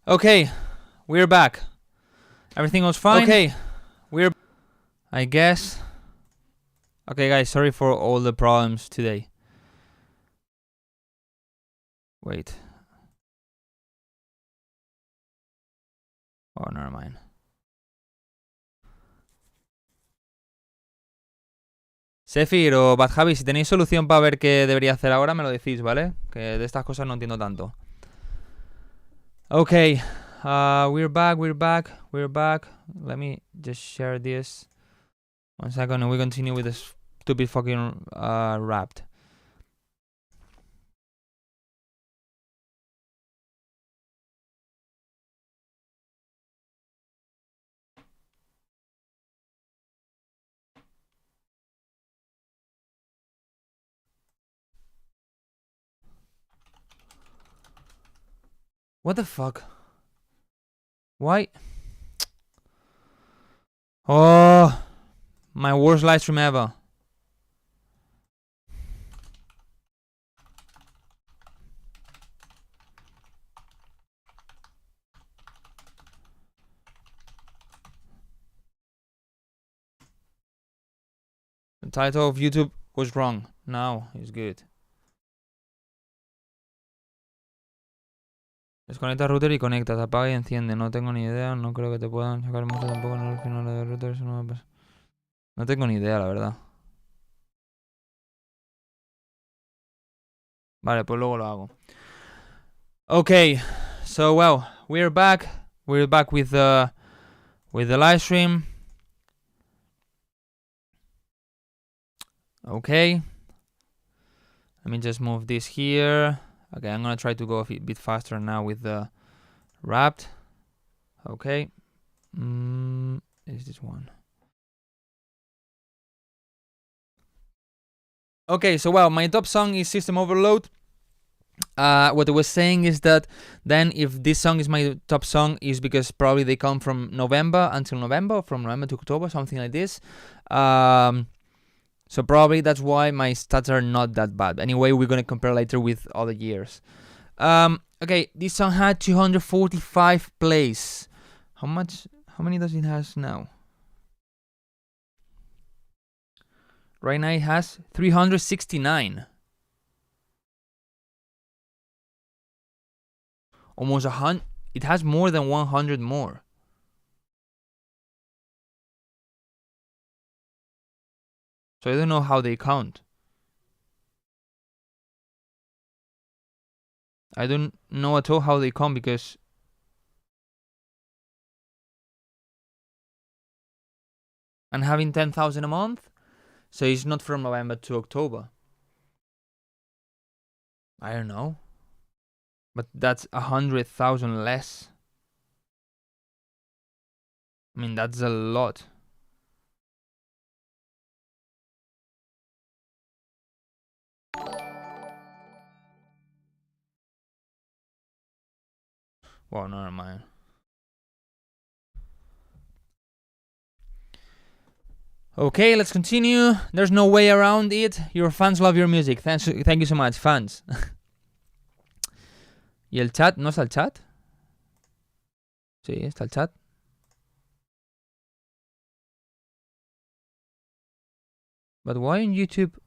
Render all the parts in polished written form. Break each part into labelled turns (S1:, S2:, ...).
S1: Okay, we're back. Everything was fine. Okay, I guess. Okay, guys, sorry for all the problems today. Wait. Oh, never mind. Sefir o Bad Javi, si tenéis solución para ver qué debería hacer ahora, me lo decís, ¿vale? Que de estas cosas no entiendo tanto. Okay, we're back. Let me just share this. 1 second, and we continue with this stupid fucking Wrapped. What the fuck? Why? Oh, my worst live stream ever. The title of YouTube was wrong. Now it's good. Desconecta router y conecta, te apaga y enciende. No tengo ni idea, no creo que te puedan sacar mucho tampoco en el final de router. Eso no me pasa. No tengo ni idea, la verdad. Vale, pues luego lo hago. Okay, so well, we're back. We're back with the live stream. Okay. Let me just move this here. Okay, I'm gonna try to go a bit faster now with the Wrapped. Okay. Is this one? Okay, so well, my top song is System Overload. What I was saying is that then if this song is my top song is because probably they come from November until November, from November to October, something like this. So probably that's why my stats are not that bad. Anyway, we're gonna compare later with other years. Okay, this song had 245 plays. How many does it has now? Right now it has 369. Almost 100. It has more than 100 more. So I don't know how they count. I don't know at all how they count because I'm having 10,000 a month, so it's not from November to October. I don't know, but that's 100,000 less. I mean, that's a lot. Well, never mind. Okay, let's continue. There's no way around it. Your fans love your music. Thank you so much, fans. ¿Y el chat? ¿No está el chat? Sí, está el chat. But why on YouTube?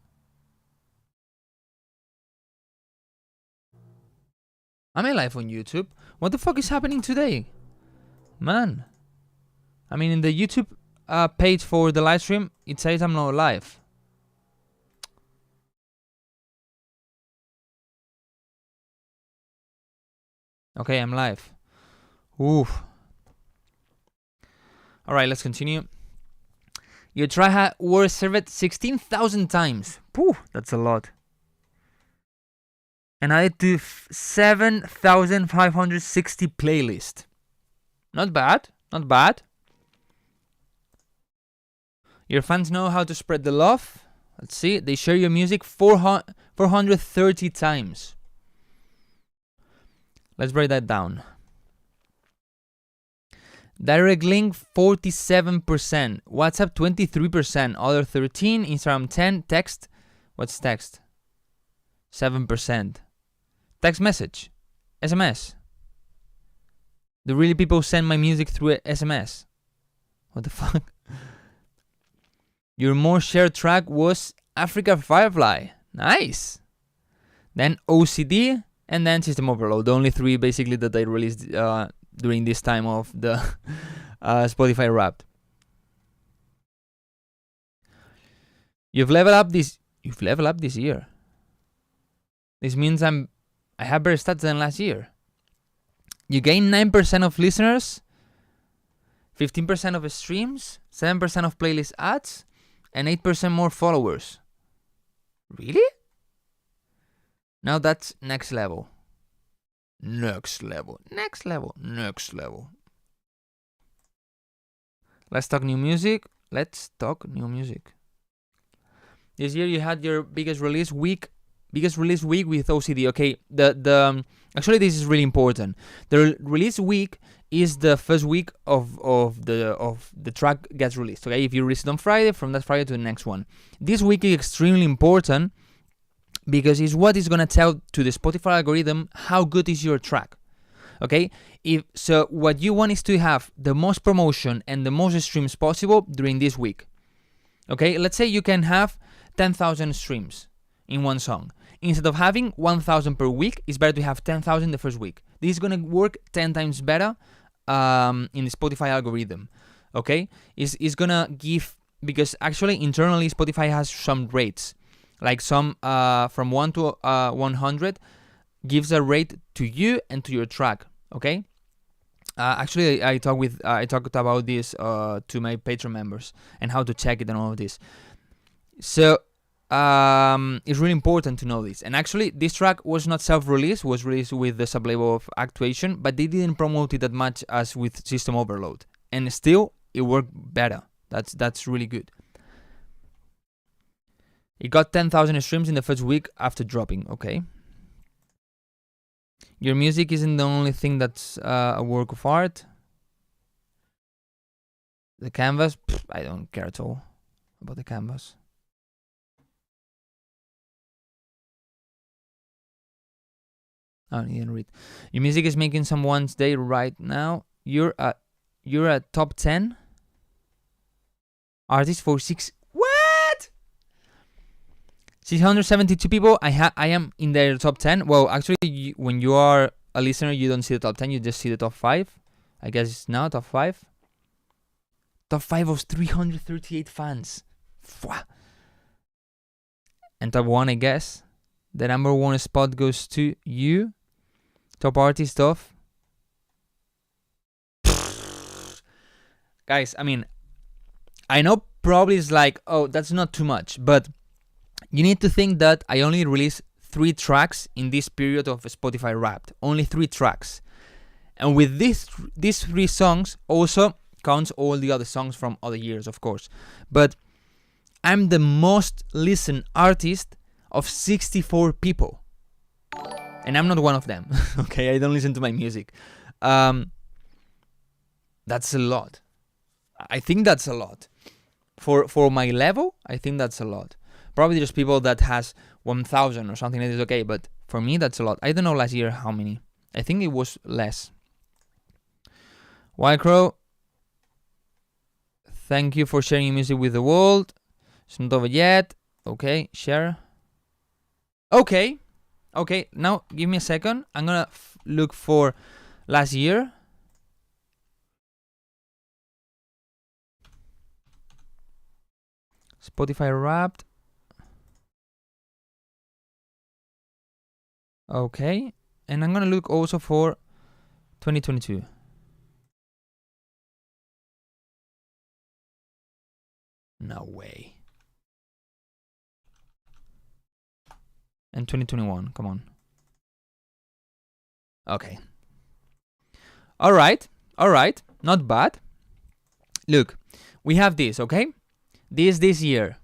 S1: Am I live on YouTube? What the fuck is happening today? Man. I mean, in the YouTube page for the live stream, it says I'm not live. Okay, I'm live. Oof. Alright, let's continue. Your try was served 16,000 times. Pooh, that's a lot. And I do 7,560 playlist. Not bad, not bad. Your fans know how to spread the love. Let's see, they share your music 430 times. Let's break that down. Direct link 47%, WhatsApp 23%, other 13%, Instagram 10%, text, what's text? 7%. Text message, SMS, Do really people send my music through SMS? What the fuck? Your most shared track was Africa Firefly. Nice. Then OCD, and then System Overload. The only three basically that I released during this time of the Spotify Wrapped. You've leveled up this year. This means I have better stats than last year. You gain 9% of listeners, 15% of streams, 7% of playlist ads, and 8% more followers. Really? Now that's next level. Next level. Let's talk new music. This year you had your biggest release week with OCD. Okay, the actually this is really important. The release week is the first week of the track gets released. Okay, if you release it on Friday, from that Friday to the next one. This week is extremely important because it's what is gonna tell to the Spotify algorithm how good is your track. Okay, so what you want is to have the most promotion and the most streams possible during this week. Okay, let's say you can have 10,000 streams in one song. Instead of having 1,000 per week, it's better to have 10,000 the first week. This is gonna work 10 times better in the Spotify algorithm. Okay, it's gonna give, because actually internally Spotify has some rates, like some from 1 to 100 gives a rate to you and to your track. Okay. Actually, I talked about this to my Patreon members and how to check it and all of this. So it's really important to know this. And actually, this track was not self-released; was released with the sublabel of Actuation, but they didn't promote it that much as with System Overload, and still it worked better. That's really good. It got 10,000 streams in the first week after dropping. Okay. Your music isn't the only thing that's a work of art. The canvas, I don't care at all about the canvas. I don't even read. Your music is making someone's day right now. You're a top 10 artist for 672 people. I am in their top 10. Well, actually, when you are a listener, you don't see the top 10. You just see the top 5. I guess it's now top 5. Top 5 was 338 fans. And top 1, I guess. The number 1 spot goes to you. Top artist of. Guys, I mean, I know probably it's like, oh, that's not too much, but you need to think that I only released 3 tracks in this period of Spotify Wrapped. Only 3 tracks. And with these 3 songs also counts all the other songs from other years, of course. But I'm the most listened artist of 64 people. And I'm not one of them. Okay, I don't listen to my music. That's a lot. I think that's a lot. For my level, I think that's a lot. Probably there's people that has 1,000 or something like this, okay, but for me that's a lot. I don't know last year how many. I think it was less. Wildcrow, thank you for sharing your music with the world. It's not over yet. Okay, share. Okay, now give me a second. I'm gonna look for last year. Spotify Wrapped. Okay, and I'm gonna look also for 2022. No way. And 2021, come on. Okay. All right, not bad. Look, we have this, okay? This year.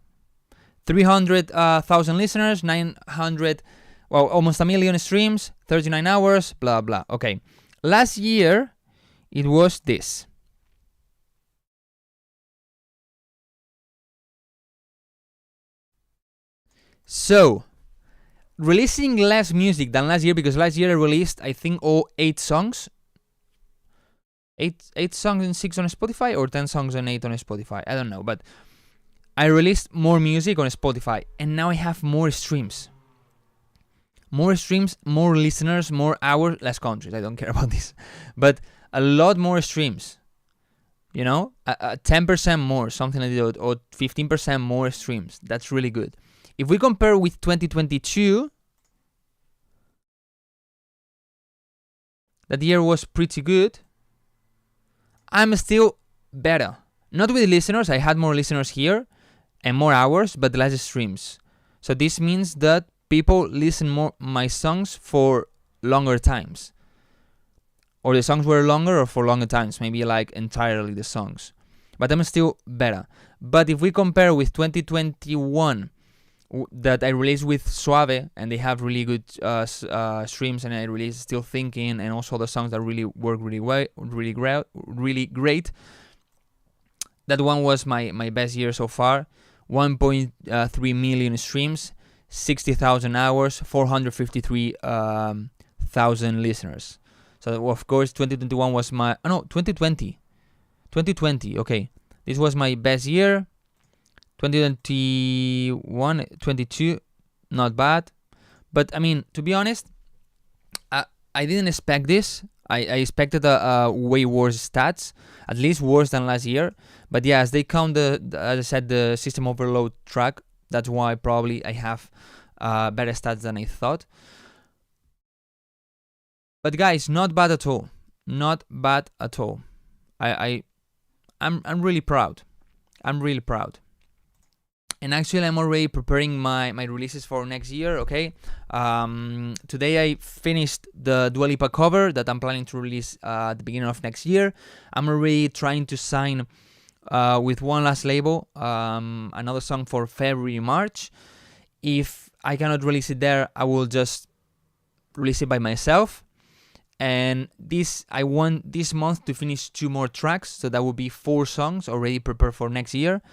S1: 300,000 listeners, 900... Well, almost 1 million streams, 39 hours, blah, blah. Okay. Last year, it was this. So, releasing less music than last year, because last year I released, I think, all 8 songs. eight songs and 6 on Spotify, or 10 songs and 8 on Spotify. I don't know, but I released more music on Spotify, and now I have more streams. More streams, more listeners, more hours, less countries. I don't care about this, but a lot more streams. 10% more, something like that, or 15% more streams. That's really good. If we compare with 2022, that year was pretty good. I'm still better. Not with listeners, I had more listeners here and more hours, but less streams. So this means that people listen more my songs for longer times. Or the songs were longer or for longer times, maybe like entirely the songs. But I'm still better. But if we compare with 2021, that I released with Suave, and they have really good streams, and I released Still Thinking, and also the songs that really work really great. That one was my best year so far. 1.3 million streams, 60,000 hours, 453,000 listeners. So of course 2021 was 2020. Okay, this was my best year. 2021, 22, not bad. But I mean, to be honest, I didn't expect this. I expected a way worse stats, at least worse than last year. But yeah, as they count as I said, the system overload track, that's why probably I have better stats than I thought. But guys, not bad at all. Not bad at all. I'm really proud. I'm really proud. And actually, I'm already preparing my releases for next year, okay? Today I finished the Dua Lipa cover that I'm planning to release at the beginning of next year. I'm already trying to sign with one last label, another song for February, March. If I cannot release it there, I will just release it by myself. And I want this month to finish 2 more tracks, so that will be 4 songs already prepared for next year.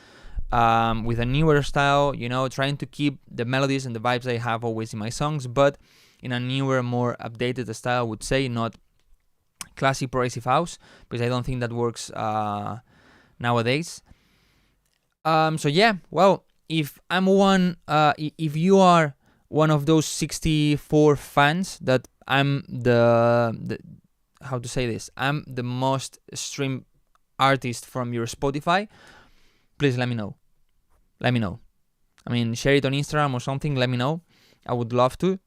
S1: With a newer style, trying to keep the melodies and the vibes I have always in my songs, but in a newer, more updated style, I would say, not classic progressive house, because I don't think that works nowadays. So yeah, well, if you are one of those 64 fans that I'm how to say this, I'm the most streamed artist from your Spotify, please let me know. I mean, share it on Instagram or something. Let me know. I would love to.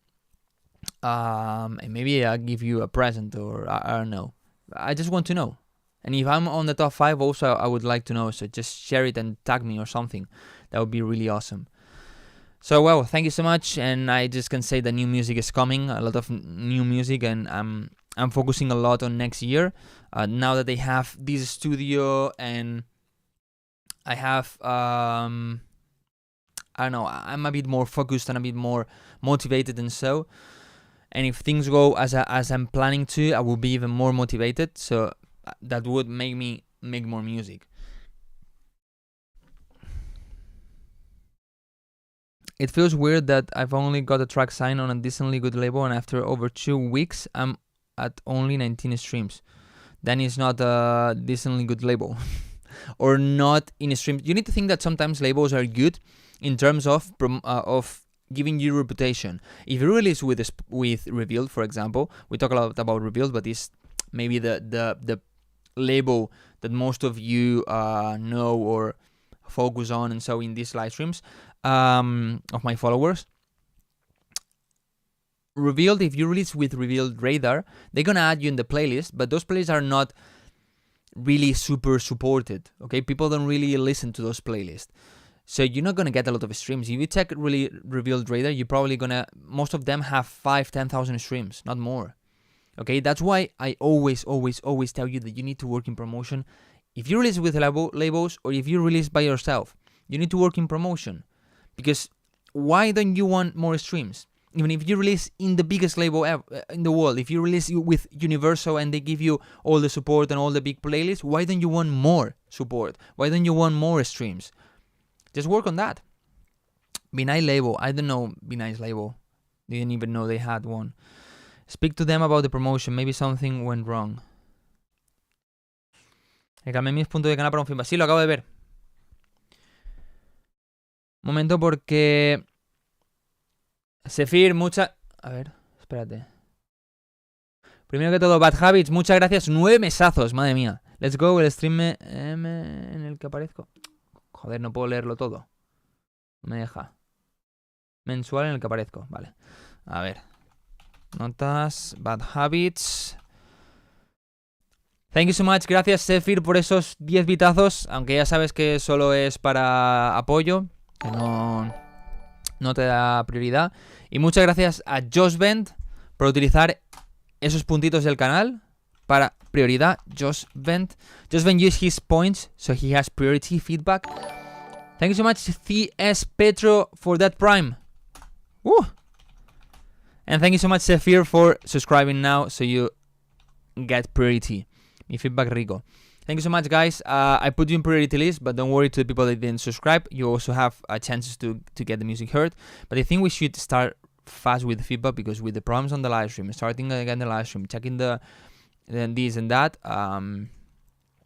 S1: And maybe I'll give you a present, or I don't know. I just want to know. And if I'm on the top 5 also, I would like to know. So just share it and tag me or something. That would be really awesome. So, well, thank you so much. And I just can say that new music is coming. A lot of new music. And I'm focusing a lot on next year. Now that they have this studio, and I have, I don't know, I'm a bit more focused and a bit more motivated, and so. And if things go as I'm planning to, I will be even more motivated. So that would make me make more music. It feels weird that I've only got a track signed on a decently good label, and after over 2 weeks, I'm at only 19 streams. Then it's not a decently good label. Or not in streams. You need to think that sometimes labels are good in terms of giving you reputation. If you release with Revealed, for example, we talk a lot about Revealed, but it's maybe the label that most of you know or focus on, and so in these live streams of my followers. Revealed, if you release with Revealed Radar, they're gonna add you in the playlist, but those playlists are not really super supported, okay? People don't really listen to those playlists, so you're not gonna get a lot of streams. If you check really Revealed Radar, you're probably gonna, most of them have 5,000-10,000 streams, not more, okay? That's why I always tell you that you need to work in promotion. If you release with labels, or if you release by yourself, you need to work in promotion, because why don't you want more streams? Even if you release in the biggest label ever in the world, if you release with Universal and they give you all the support and all the big playlists, why don't you want more support? Why don't you want more streams? Just work on that. Be Nice label. I don't know Be Nice label. Didn't even know they had one. Speak to them about the promotion. Maybe something went wrong. Que cambié mis puntos de canal para un feedback. Sí, lo acabo de ver. Momento porque... Sefir, mucha... A ver, espérate. Primero que todo, Bad Habits, muchas gracias. 9 mesazos, madre mía. Let's go, el stream en el que aparezco. Joder, no puedo leerlo todo. No me deja. Mensual en el que aparezco, vale. A ver. Notas, Bad Habits. Thank you so much. Gracias, Sefir, por esos 10 bitazos. Aunque ya sabes que solo es para apoyo. Que no te da prioridad. Y muchas gracias a Josh Bent por utilizar esos puntitos del canal para prioridad. Josh Bent used his points, so he has priority feedback. Thank you so much, CS Petro, for that prime. Woo! And thank you so much, Sefir, for subscribing now, so you get priority. Mi feedback rico. Thank you so much, guys. I put you in priority list, but don't worry to the people that didn't subscribe. You also have chances to get the music heard. But I think we should start fast with the feedback, because with the problems on the live stream, starting again the live stream, checking this and that,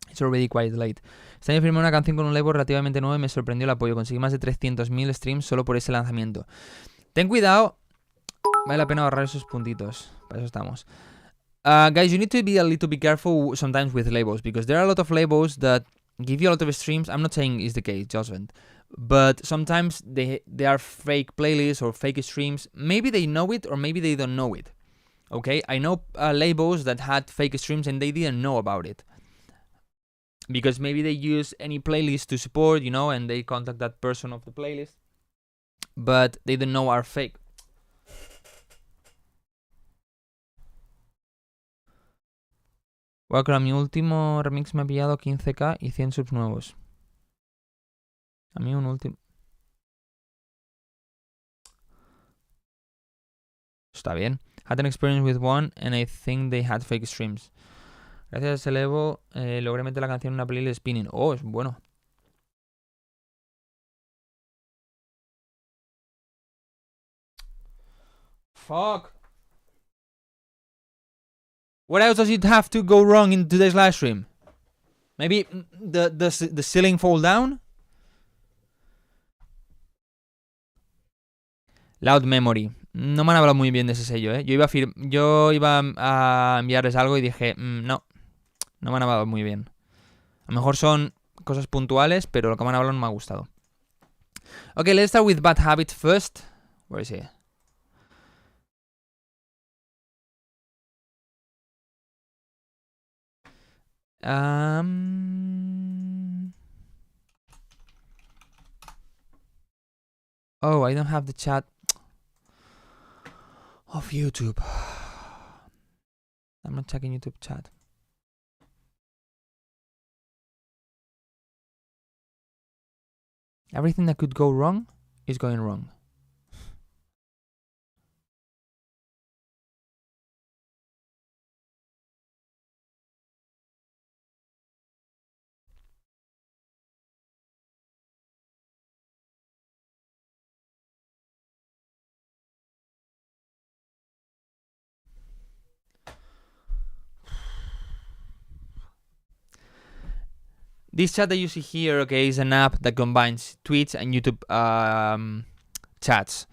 S1: it's already quite late. Este año firmé una canción con un label relativamente nuevo y me sorprendió el apoyo. Conseguí más de 300.000 streams solo por ese lanzamiento. Ten cuidado. Vale la pena ahorrar esos puntitos. Para eso estamos. Guys, you need to be a little bit careful sometimes with labels, because there are a lot of labels that give you a lot of streams. I'm not saying it's the case, Judgment, but sometimes they are fake playlists or fake streams. Maybe they know it or maybe they don't know it. Okay, I know labels that had fake streams and they didn't know about it, because maybe they use any playlist to support, you know, and they contact that person of the playlist, but they don't know are fake. Wildcrow, mi último remix me ha pillado 15k y 100 subs nuevos. A mí un último... Está bien. Had an experience with one and I think they had fake streams. Gracias a ese Evo logré meter la canción en una playlist spinning. Oh, es bueno. Fuck. What else does it have to go wrong in today's live stream? Maybe the ceiling fall down? Loud Memory. No me han hablado muy bien de ese sello, ¿eh? Yo iba a enviarles algo y dije, no me han hablado muy bien. A lo mejor son cosas puntuales, pero lo que me han hablado no me ha gustado. Okay, let's start with Bad Habits first. Where is he? Oh, I don't have the chat of YouTube. I'm not checking YouTube chat. Everything that could go wrong is going wrong. This chat that you see here, okay, is an app that combines tweets and YouTube chats.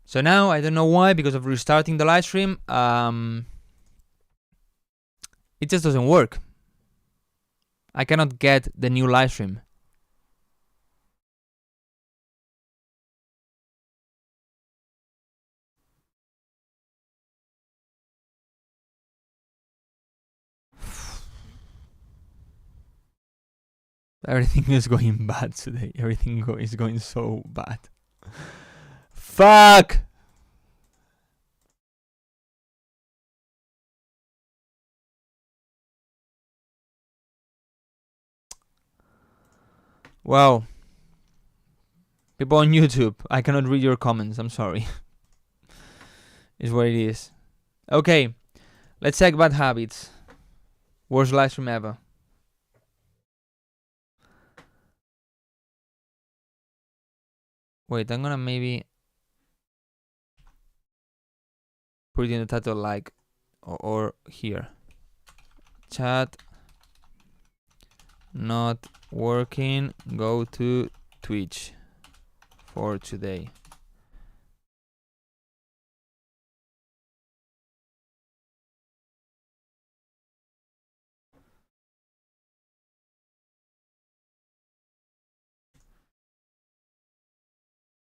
S1: So now, I don't know why, because of restarting the live stream, it just doesn't work. I cannot get the new live stream. Everything is going bad today. Everything is going so bad. Fuck! Wow. People on YouTube, I cannot read your comments. I'm sorry. Is what it is. Okay. Let's check Bad Habits. Worst live stream ever. Wait, I'm gonna maybe put it in the title like or here. Chat not working. Go to Twitch for today.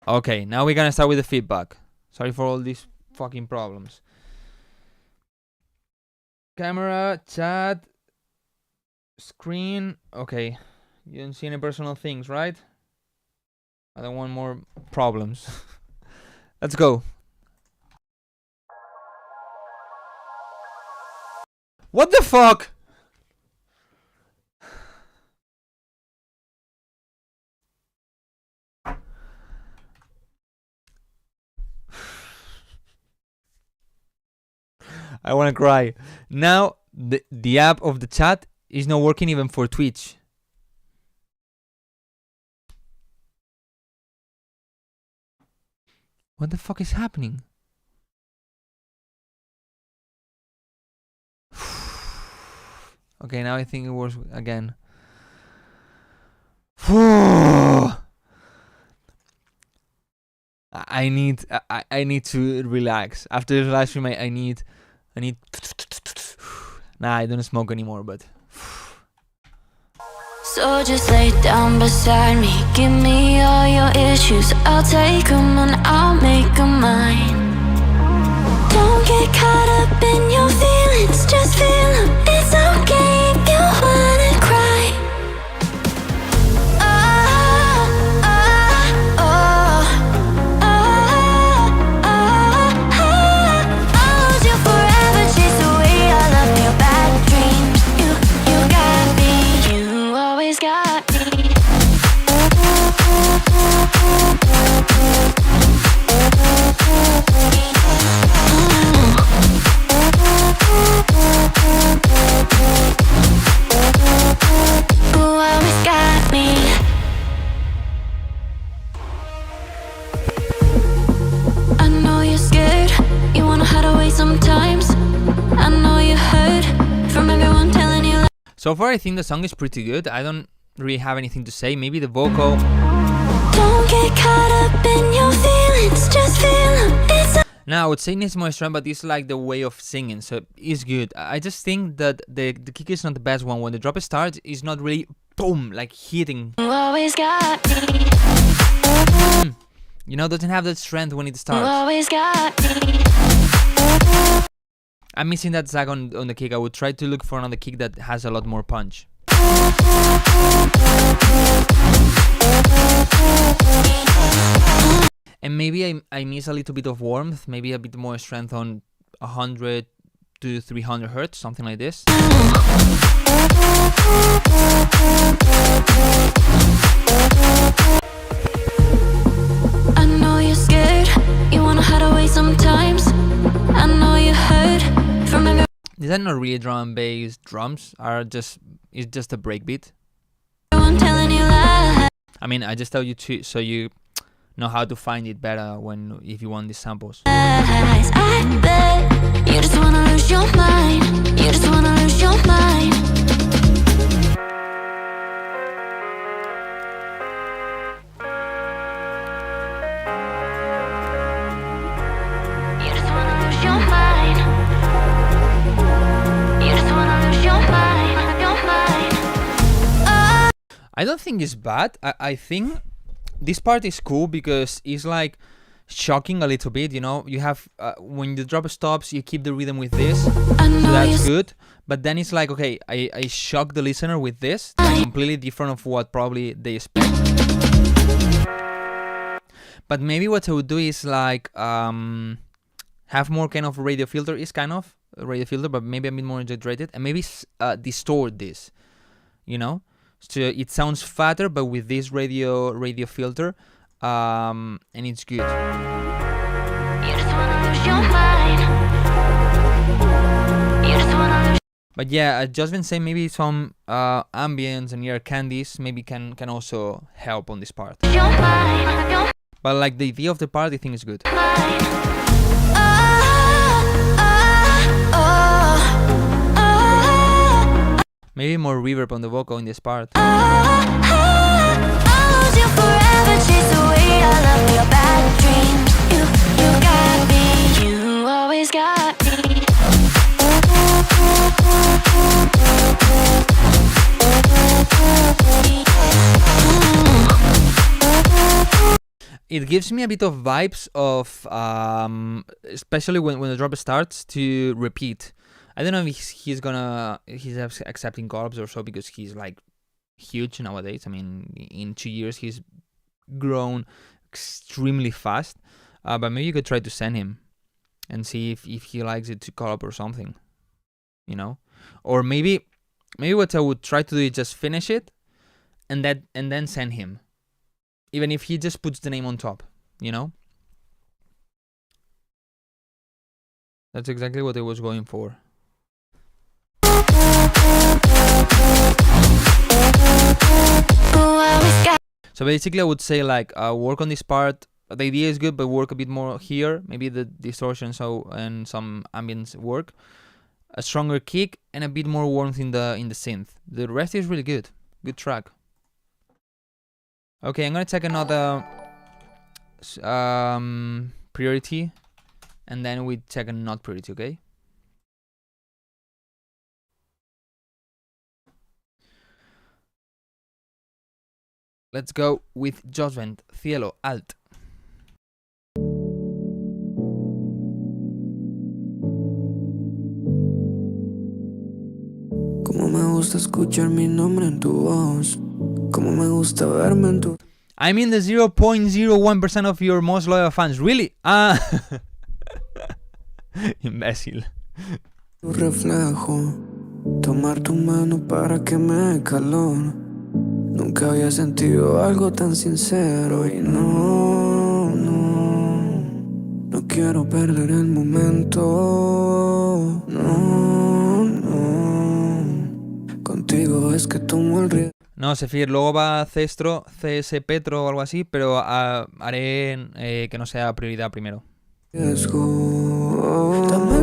S1: Okay, now we're gonna start with the feedback. Sorry for all these fucking problems. Camera, chat, screen. Okay, you don't see any personal things, right? I don't want more problems. Let's go. What the fuck? I wanna cry. Now the app of the chat is not working even for Twitch. What the fuck is happening? Okay, now I think it works again. I need to relax. After the live stream, I need. Nah, I don't smoke anymore, but.
S2: So just lay down beside me, give me all your issues. I'll take them and I'll make them mine. Don't get caught up in your feelings, just feel them. It's okay if you wanna cry. I'll hold you forever, chase away all of your bad dreams. You got me, you always got me. Who always got me. I know you're scared, you wanna hide away sometimes. I know you heard from everyone telling you.
S1: So far, I think the song is pretty good. I don't really have anything to say. Maybe the vocal.
S2: Don't get caught up in your feelings, just feel them. It's
S1: Now, I would say it needs more strength, but it's like the way of singing, so it's good. I just think that the kick is not the best one. When the drop starts, it's not really boom, like hitting.
S2: you always got me.
S1: You know, doesn't have that strength when it
S2: You
S1: starts.
S2: always got me.
S1: I'm missing that zag on the kick. I would try to look for another kick that has a lot more punch. And maybe I miss a little bit of warmth, maybe a bit more strength on 100 to 300 hertz, something like this.
S2: I know you're scared, you wanna hide away sometimes. I know you heard from everyone.
S1: These are not really drum and bass. Drums are just, it's just a breakbeat.
S2: Telling you lies.
S1: I mean, I just tell you to, so you know how to find it better if you want these samples.
S2: I bet you just wanna lose your mind. You just wanna lose your mind. You just wanna lose your mind. You just wanna lose your mind. Your mind.
S1: I don't think it's bad. I think this part is cool because it's like shocking a little bit, you know. You have when the drop stops, you keep the rhythm with this, so that's good. But then it's like, okay, I shock the listener with this, like completely different of what probably they expect. But maybe what I would do is like have more kind of radio filter. It's kind of a radio filter, but maybe a bit more exaggerated, and maybe distort this, you know. So it sounds fatter, but with this radio filter, and it's good.
S2: You just wanna lose your mind. You just wanna lose.
S1: But yeah, I just been saying maybe some ambience and ear candies maybe can also help on this part.
S2: Your mind. Your
S1: But like the idea of the part, I think is good.
S2: mind.
S1: Maybe more reverb on the vocal in this part.
S2: I'll lose you forever, chase away all of your bad dreams. You got me, you always got me.
S1: It gives me a bit of vibes of, especially when the drop starts, to repeat. I don't know if he's accepting collabs or so, because he's like huge nowadays. I mean, in 2 years he's grown extremely fast. But maybe you could try to send him and see if he likes it to collab or something, you know. Or maybe what I would try to do is just finish it and then send him, even if he just puts the name on top, you know. That's exactly what I was going for. So basically I would say like, work on this part. The idea is good, but work a bit more here. Maybe the distortion and some ambience work. A stronger kick and a bit more warmth in the synth. The rest is really good. Good track. Okay, I'm gonna take another priority, and then we take a not priority, okay? Let's go with Judgment, Cielo, Alt.
S3: Como me gusta escuchar mi nombre en tu voz. Como me gusta verme en tu...
S1: I'm in the 0.01% of your most loyal fans. Really? Ah. Imbécil.
S3: Tu reflejo. Tomar tu mano para que me dé calor. Nunca había sentido algo tan sincero. Y no quiero perder el momento. Contigo es que tomo el riesgo.
S1: No, Sefir, luego va Cestro, CS Petro o algo así, pero haré que no sea prioridad primero.
S3: Dame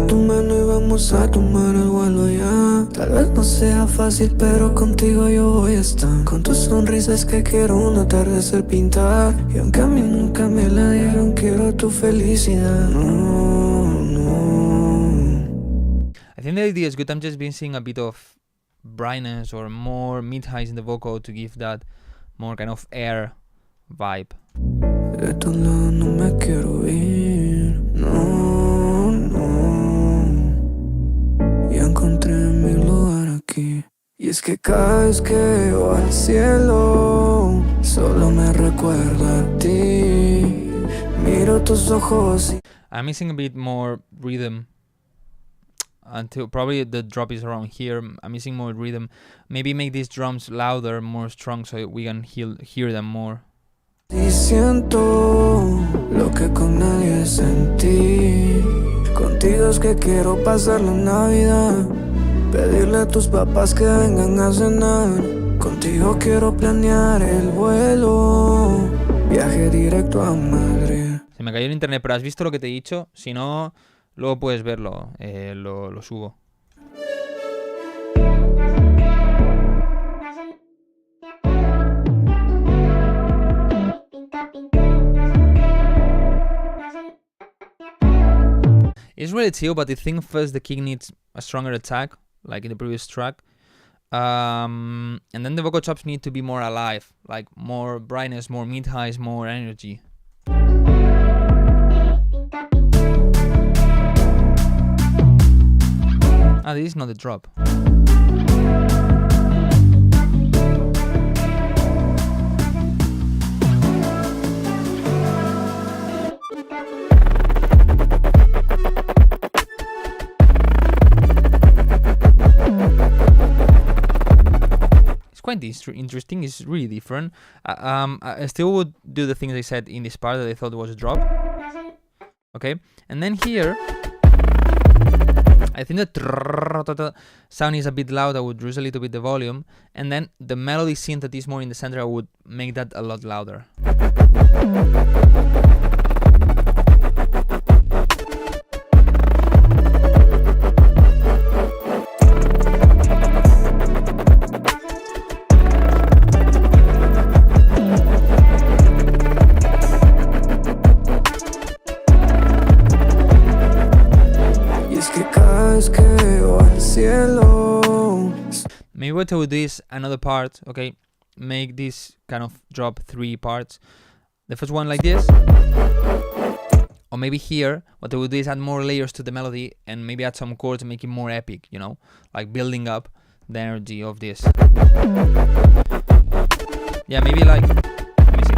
S3: tu mano y vamos a tomar el vuelo ya. Tal vez no sea fácil, pero contigo yo voy a estar. Con tu sonrisa es que quiero un atardecer pintar. Y aunque a mí nunca me la dieron, quiero tu felicidad.
S1: I think the idea is good. I'm just missing a bit of brightness or more mid-highs in the vocal to give that more kind of air vibe.
S3: De tu lado no me quiero ir, Ya encontré mi lugar aquí. Y es que cada vez que veo al cielo, solo me recuerda a ti. Miro tus ojos y...
S1: I'm missing a bit more rhythm. Until probably the drop is around here. I'm missing more rhythm. Maybe make these drums louder, more strong, so we can hear them more.
S3: Y siento lo que con nadie sentí. Contigo es que quiero pasar la Navidad. Pedirle a tus papás que vengan a cenar. Contigo quiero planear el vuelo. Viaje directo a Madrid.
S1: Se me cayó el internet, pero ¿has visto lo que te he dicho? Si no, luego puedes verlo. Lo subo. It's really chill, but I think first the kick needs a stronger attack, like in the previous track. And then the vocal chops need to be more alive, like more brightness, more mid-highs, more energy. Ah, this is not the drop. It's quite interesting. It's really different. I still would do the things I said in this part that I thought was a drop. Okay, and then here I think the sound is a bit loud. I would reduce a little bit the volume, and then the melody synth that is more in the center, I would make that a lot louder. maybe what I would do is another part, okay? Make this kind of drop 3 parts. The first one like this. Or maybe here, what I would do is add more layers to the melody and maybe add some chords and make it more epic, you know? Like building up the energy of this. Yeah, maybe like... Let me see.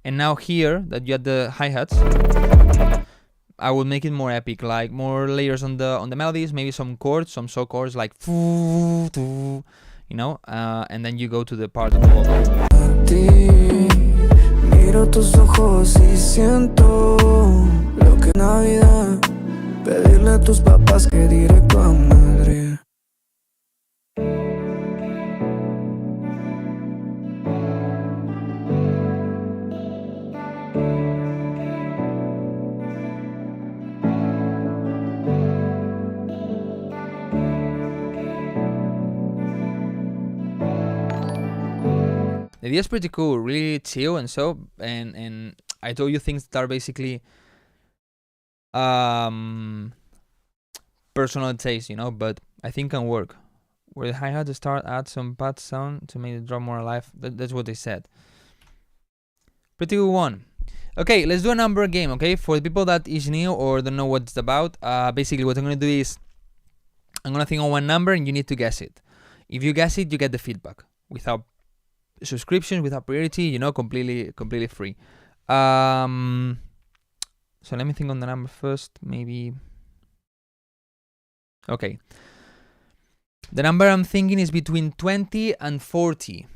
S1: And now here that you have the hi-hats, I will make it more epic, like more layers on the melodies, maybe some chords, some so chords like you know, and then you go to the part of the vocal.
S3: Miro tus ojos y siento lo que Navidad pedirle a tus papás que directo a Madrid.
S1: The idea is pretty cool, really chill and so, and I told you things that are basically personal taste, you know, but I think can work. Where the hi-hat to start, add some pad sound to make the drum more alive. That's what they said. Pretty good one. Okay, let's do a number game, okay? For the people that is new or don't know what it's about, basically what I'm gonna do is I'm gonna think on one number and you need to guess it. If you guess it, you get the feedback without subscription, without priority, you know, completely free. So let me think on the number first, maybe. Okay. The number I'm thinking is between 20 and 40.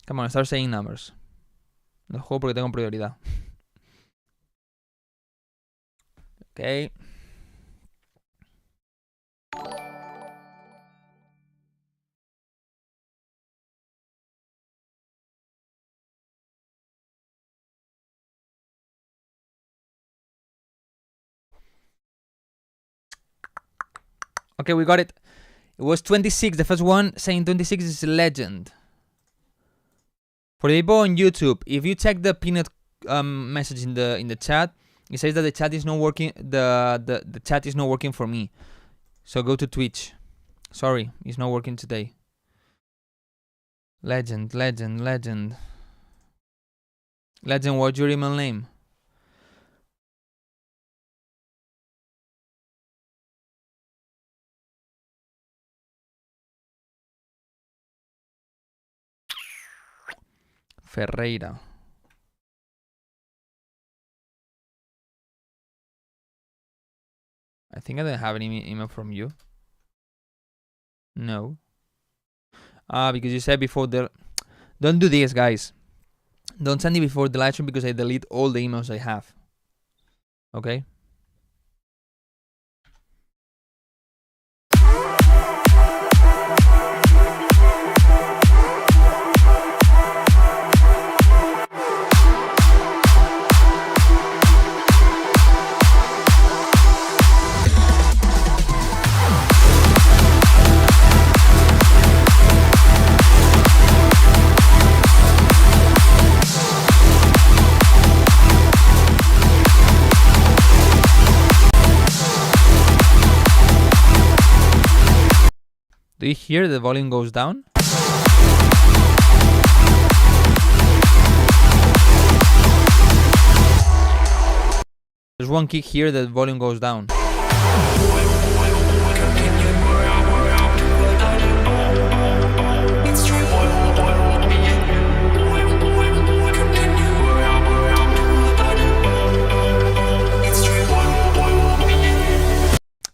S1: Come on, start saying numbers. No juego porque tengo prioridad. Okay. Okay, we got it. It was 26. The first one saying 26 is a legend. For the people on YouTube, if you check the peanut message in the chat, it says that the chat is not working. The chat is not working for me. So go to Twitch. Sorry, it's not working today. Legend. Legend, what's your email name? Ferreira. I think I don't have any email from you. No. Because you said before the... Don't do this, guys. Don't send it before the live stream because I delete all the emails I have. Okay? Do you hear the volume goes down? There's one kick here that volume goes down.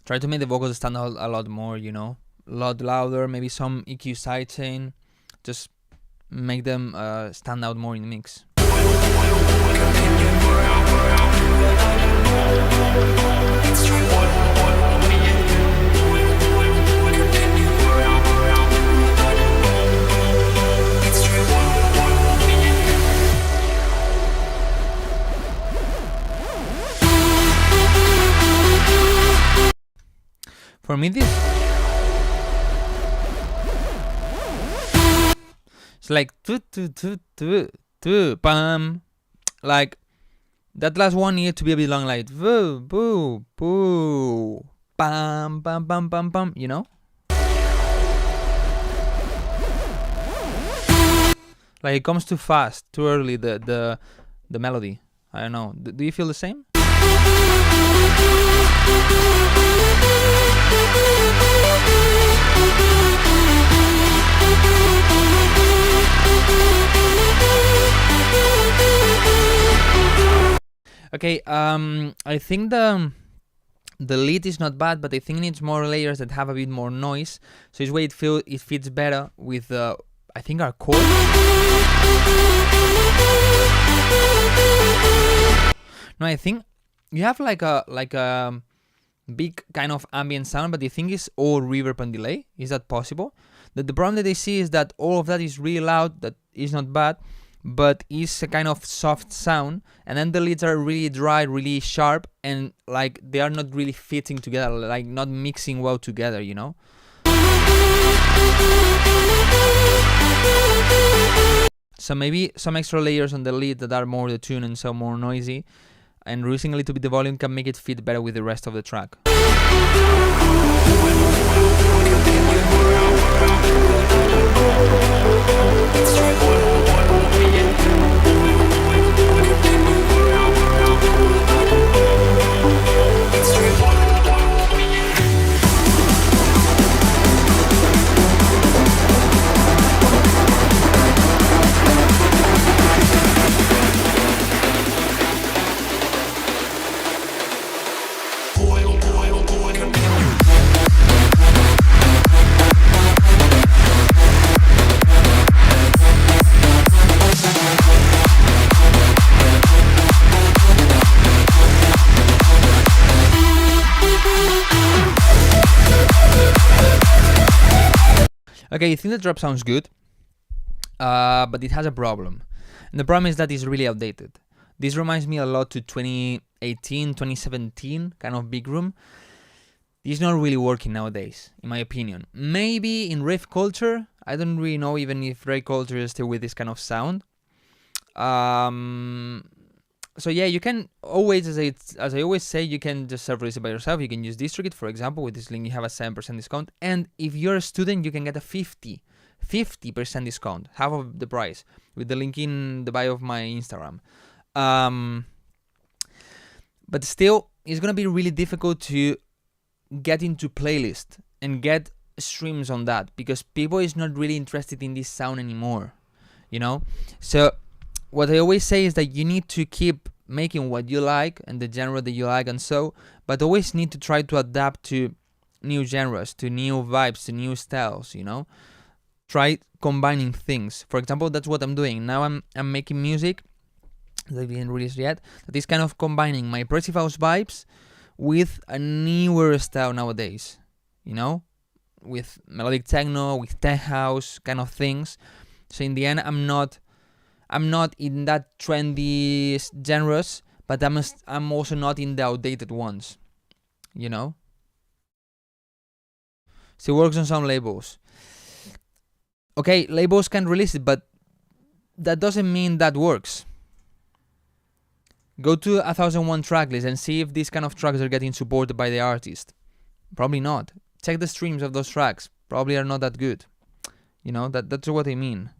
S1: Try to make the vocals stand out a lot more, you know. A lot louder, maybe some EQ sidechain. Just make them stand out more in the mix. For me, this It's like bam. Like that last one needed to be a bit long, like boo boo boo bam bam bam bam bam. You know. Like it comes too fast, too early. The melody. I don't know. Do you feel the same? Okay, I think the lead is not bad, but I think it needs more layers that have a bit more noise. So this way it fits better with I think our chord. No, I think you have like a big kind of ambient sound, but the thing is all reverb and delay. Is that possible? The problem that I see is that all of that is really loud. That is not bad, but it's a kind of soft sound, and then the leads are really dry, really sharp, and like they are not really fitting together, like not mixing well together, you know? So maybe some extra layers on the lead that are more the tune and so more noisy, and reducing a little bit the volume can make it fit better with the rest of the track. Okay, I think the drop sounds good, but it has a problem. And the problem is that it's really outdated. This reminds me a lot to 2018, 2017 kind of big room. It's not really working nowadays, in my opinion. Maybe in rave culture, I don't really know even if rave culture is still with this kind of sound. So yeah, you can always, as I always say, you can just self-release it by yourself. You can use DistroKid, for example. With this link, you have a 7% discount. And if you're a student, you can get a 50% discount, half of the price, with the link in the bio of my Instagram. But still, it's going to be really difficult to get into playlist and get streams on that, because people is not really interested in this sound anymore, you know? So what I always say is that you need to keep making what you like and the genre that you like and so, but always need to try to adapt to new genres, to new vibes, to new styles, you know? Try combining things. For example, that's what I'm doing. Now I'm making music that I didn't release yet, that is kind of combining my progressive house vibes with a newer style nowadays, you know? With melodic techno, with tech house kind of things. So in the end, I'm not in that trendy genres, but I'm also not in the outdated ones, you know? Still works on some labels. Okay, labels can release it, but that doesn't mean that works. Go to 1001 tracklist and see if these kind of tracks are getting supported by the artist. Probably not. Check the streams of those tracks. Probably are not that good. You know, that's what I mean.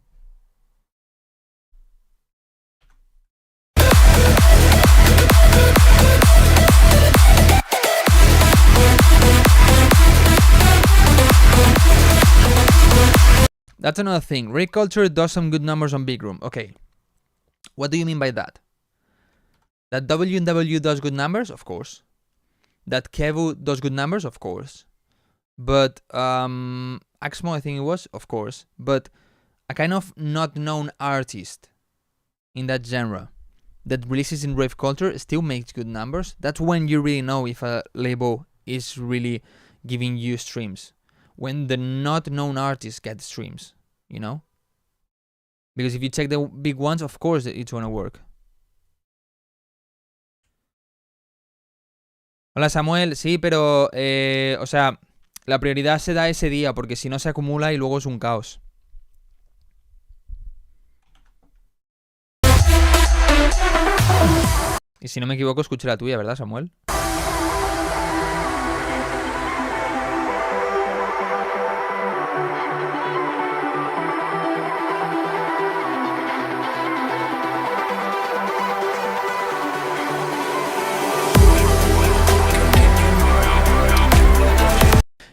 S1: That's another thing. Rave culture does some good numbers on Big Room. Okay. What do you mean by that? That W&W does good numbers? Of course. That Kevu does good numbers? Of course. But Axmo, I think it was? Of course. But a kind of not known artist in that genre that releases in rave culture still makes good numbers. That's when you really know if a label is really giving you streams. When the not known artists get streams, you know? Because if you check the big ones, of course it's gonna work. Hola Samuel, sí, pero, o sea, la prioridad se da ese día, porque si no se acumula y luego es un caos. Y si no me equivoco, escuché la tuya, ¿verdad, Samuel?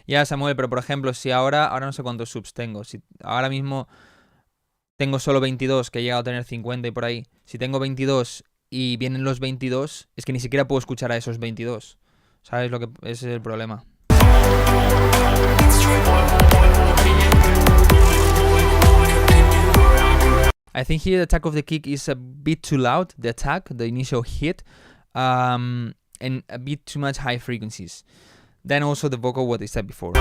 S1: Ya, Samuel, pero por ejemplo, si ahora no sé cuántos subs tengo. Si ahora mismo tengo solo 22, que he llegado a tener 50 y por ahí. Si tengo 22 y vienen los 22, es que ni siquiera puedo escuchar a esos 22. ¿Sabes lo que ese es el problema? I think here the attack of the kick is a bit too loud, the attack, the initial hit, and a bit too much high frequencies. Then also the vocal, what I said before.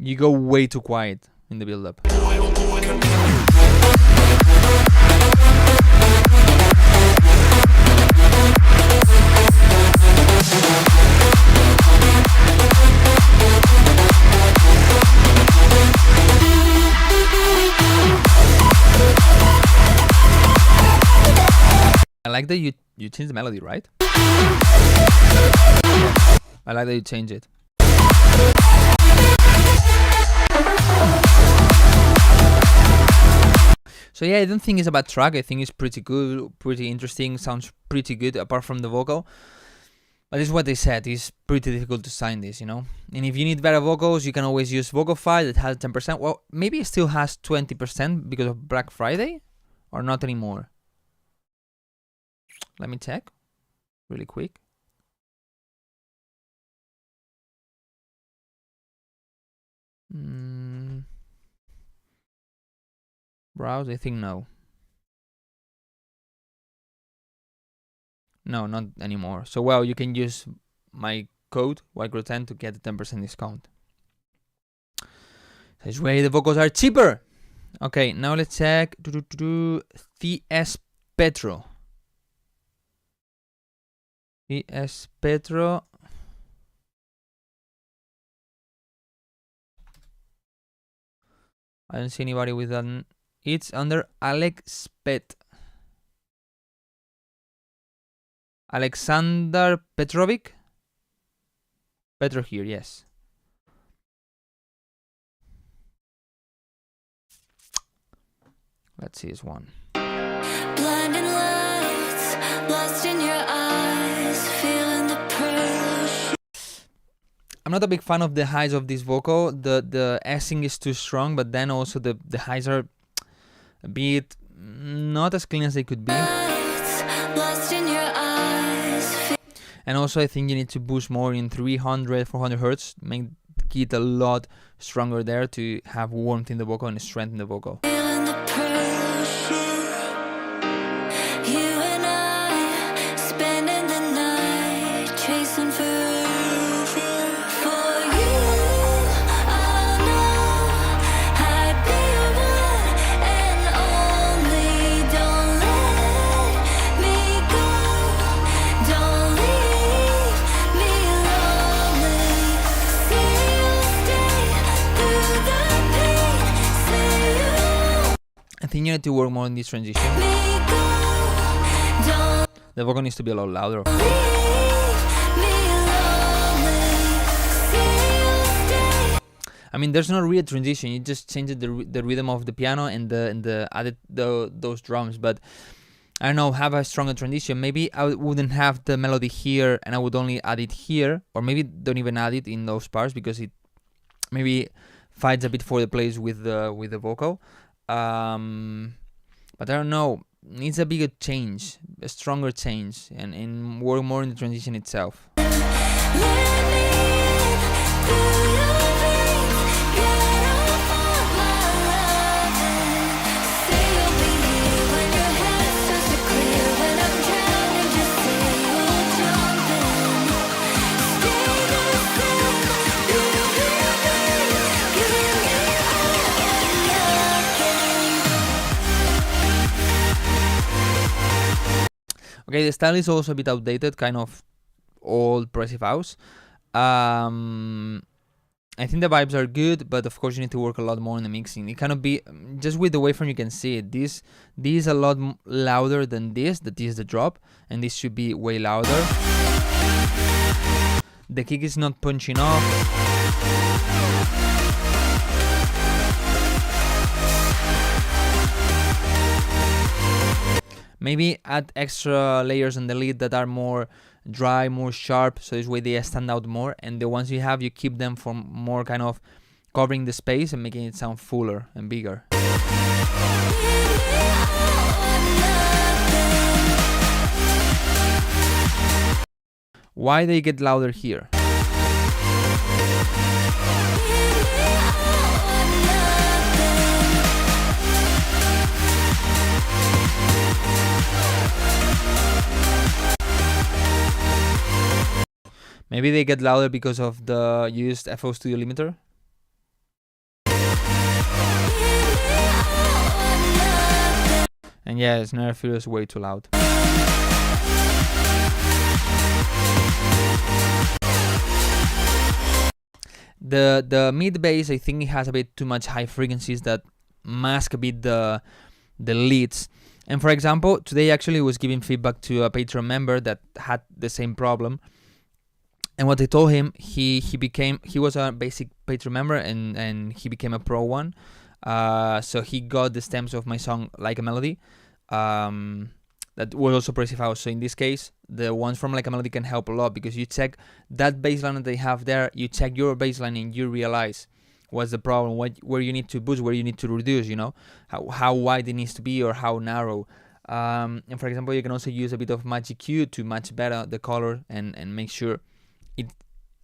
S1: You go way too quiet in the build-up. I like that you change the melody, right? I like that you change it. So yeah, I don't think it's a bad track. I think it's pretty good, pretty interesting, sounds pretty good apart from the vocal. But it's what they said, it's pretty difficult to sign this, you know? And if you need better vocals, you can always use Vocal File that has 10%. Well, maybe it still has 20% because of Black Friday, or not anymore. Let me check really quick. Browse, I think no. No, not anymore. So well, you can use my code Wildcrow 10 to get a 10% discount. This way the vocals are cheaper. Okay, now let's check TS Petro. TS Petro. I don't see anybody with that. It's under Alex Pet. Alexander Petrovic? Petro here, yes. Let's see this one.
S2: Blinding lights, lost in your eyes, feeling the pressure.
S1: I'm not a big fan of the highs of this vocal. The S-ing is too strong, but then also the highs are a bit not as clean as they could be.
S2: Lost in your eyes.
S1: And also I think you need to boost more in 300, 400 hertz, make it a lot stronger there to have warmth in the vocal and strength in the vocal.
S2: Feeling the pressure. You and I spending the night chasing forever. For you, I know I'd be one and only. Don't let me go. Don't leave me lonely. Say you'll stay through the pain. Say you
S1: I think you need to work more on this transition.
S2: me go. Don't
S1: The vocal needs to be a lot louder.
S2: leave me lonely. Say you'll stay.
S1: I mean, there's no real transition. You just changed the rhythm of the piano and the added those drums. But I don't know, have a stronger transition. Maybe I wouldn't have the melody here, and I would only add it here, or maybe don't even add it in those parts because it maybe fights a bit for the place with the vocal. But I don't know. Needs a bigger change, a stronger change, and work more in the transition itself.
S2: Let me in through your veins. Get off on my loving. Say you'll be here when your head starts to clear. When I'm drowning, just say you'll jump in. Stay the same through your veins. Giving me all or nothing.
S1: Okay, the style is also a bit outdated, kind of old progressive house. I think the vibes are good, but of course you need to work a lot more in the mixing. It cannot be just with the waveform. You can see it. This is a lot louder than this. That is the drop, and this should be way louder. The kick is not punching off. Maybe add extra layers on the lead that are more dry, more sharp, so this way they stand out more. And the ones you have, you keep them for more kind of covering the space and making it sound fuller and bigger. Why they get louder here? Maybe they get louder because of the used FO Studio limiter. And yeah, Snare feels way too loud. The mid bass, I think it has a bit too much high frequencies that mask a bit the leads. And for example, today actually was giving feedback to a Patreon member that had the same problem. And what I told him, he was a basic Patreon member and he became a pro one. So he got the stems of my song Like a Melody. That was also progressive house. So in this case, the ones from Like a Melody can help a lot because you check that baseline that they have there, you check your baseline and you realize what's the problem, where you need to boost, where you need to reduce, you know, how wide it needs to be or how narrow. And for example, you can also use a bit of Magic Q to match better the color and make sure it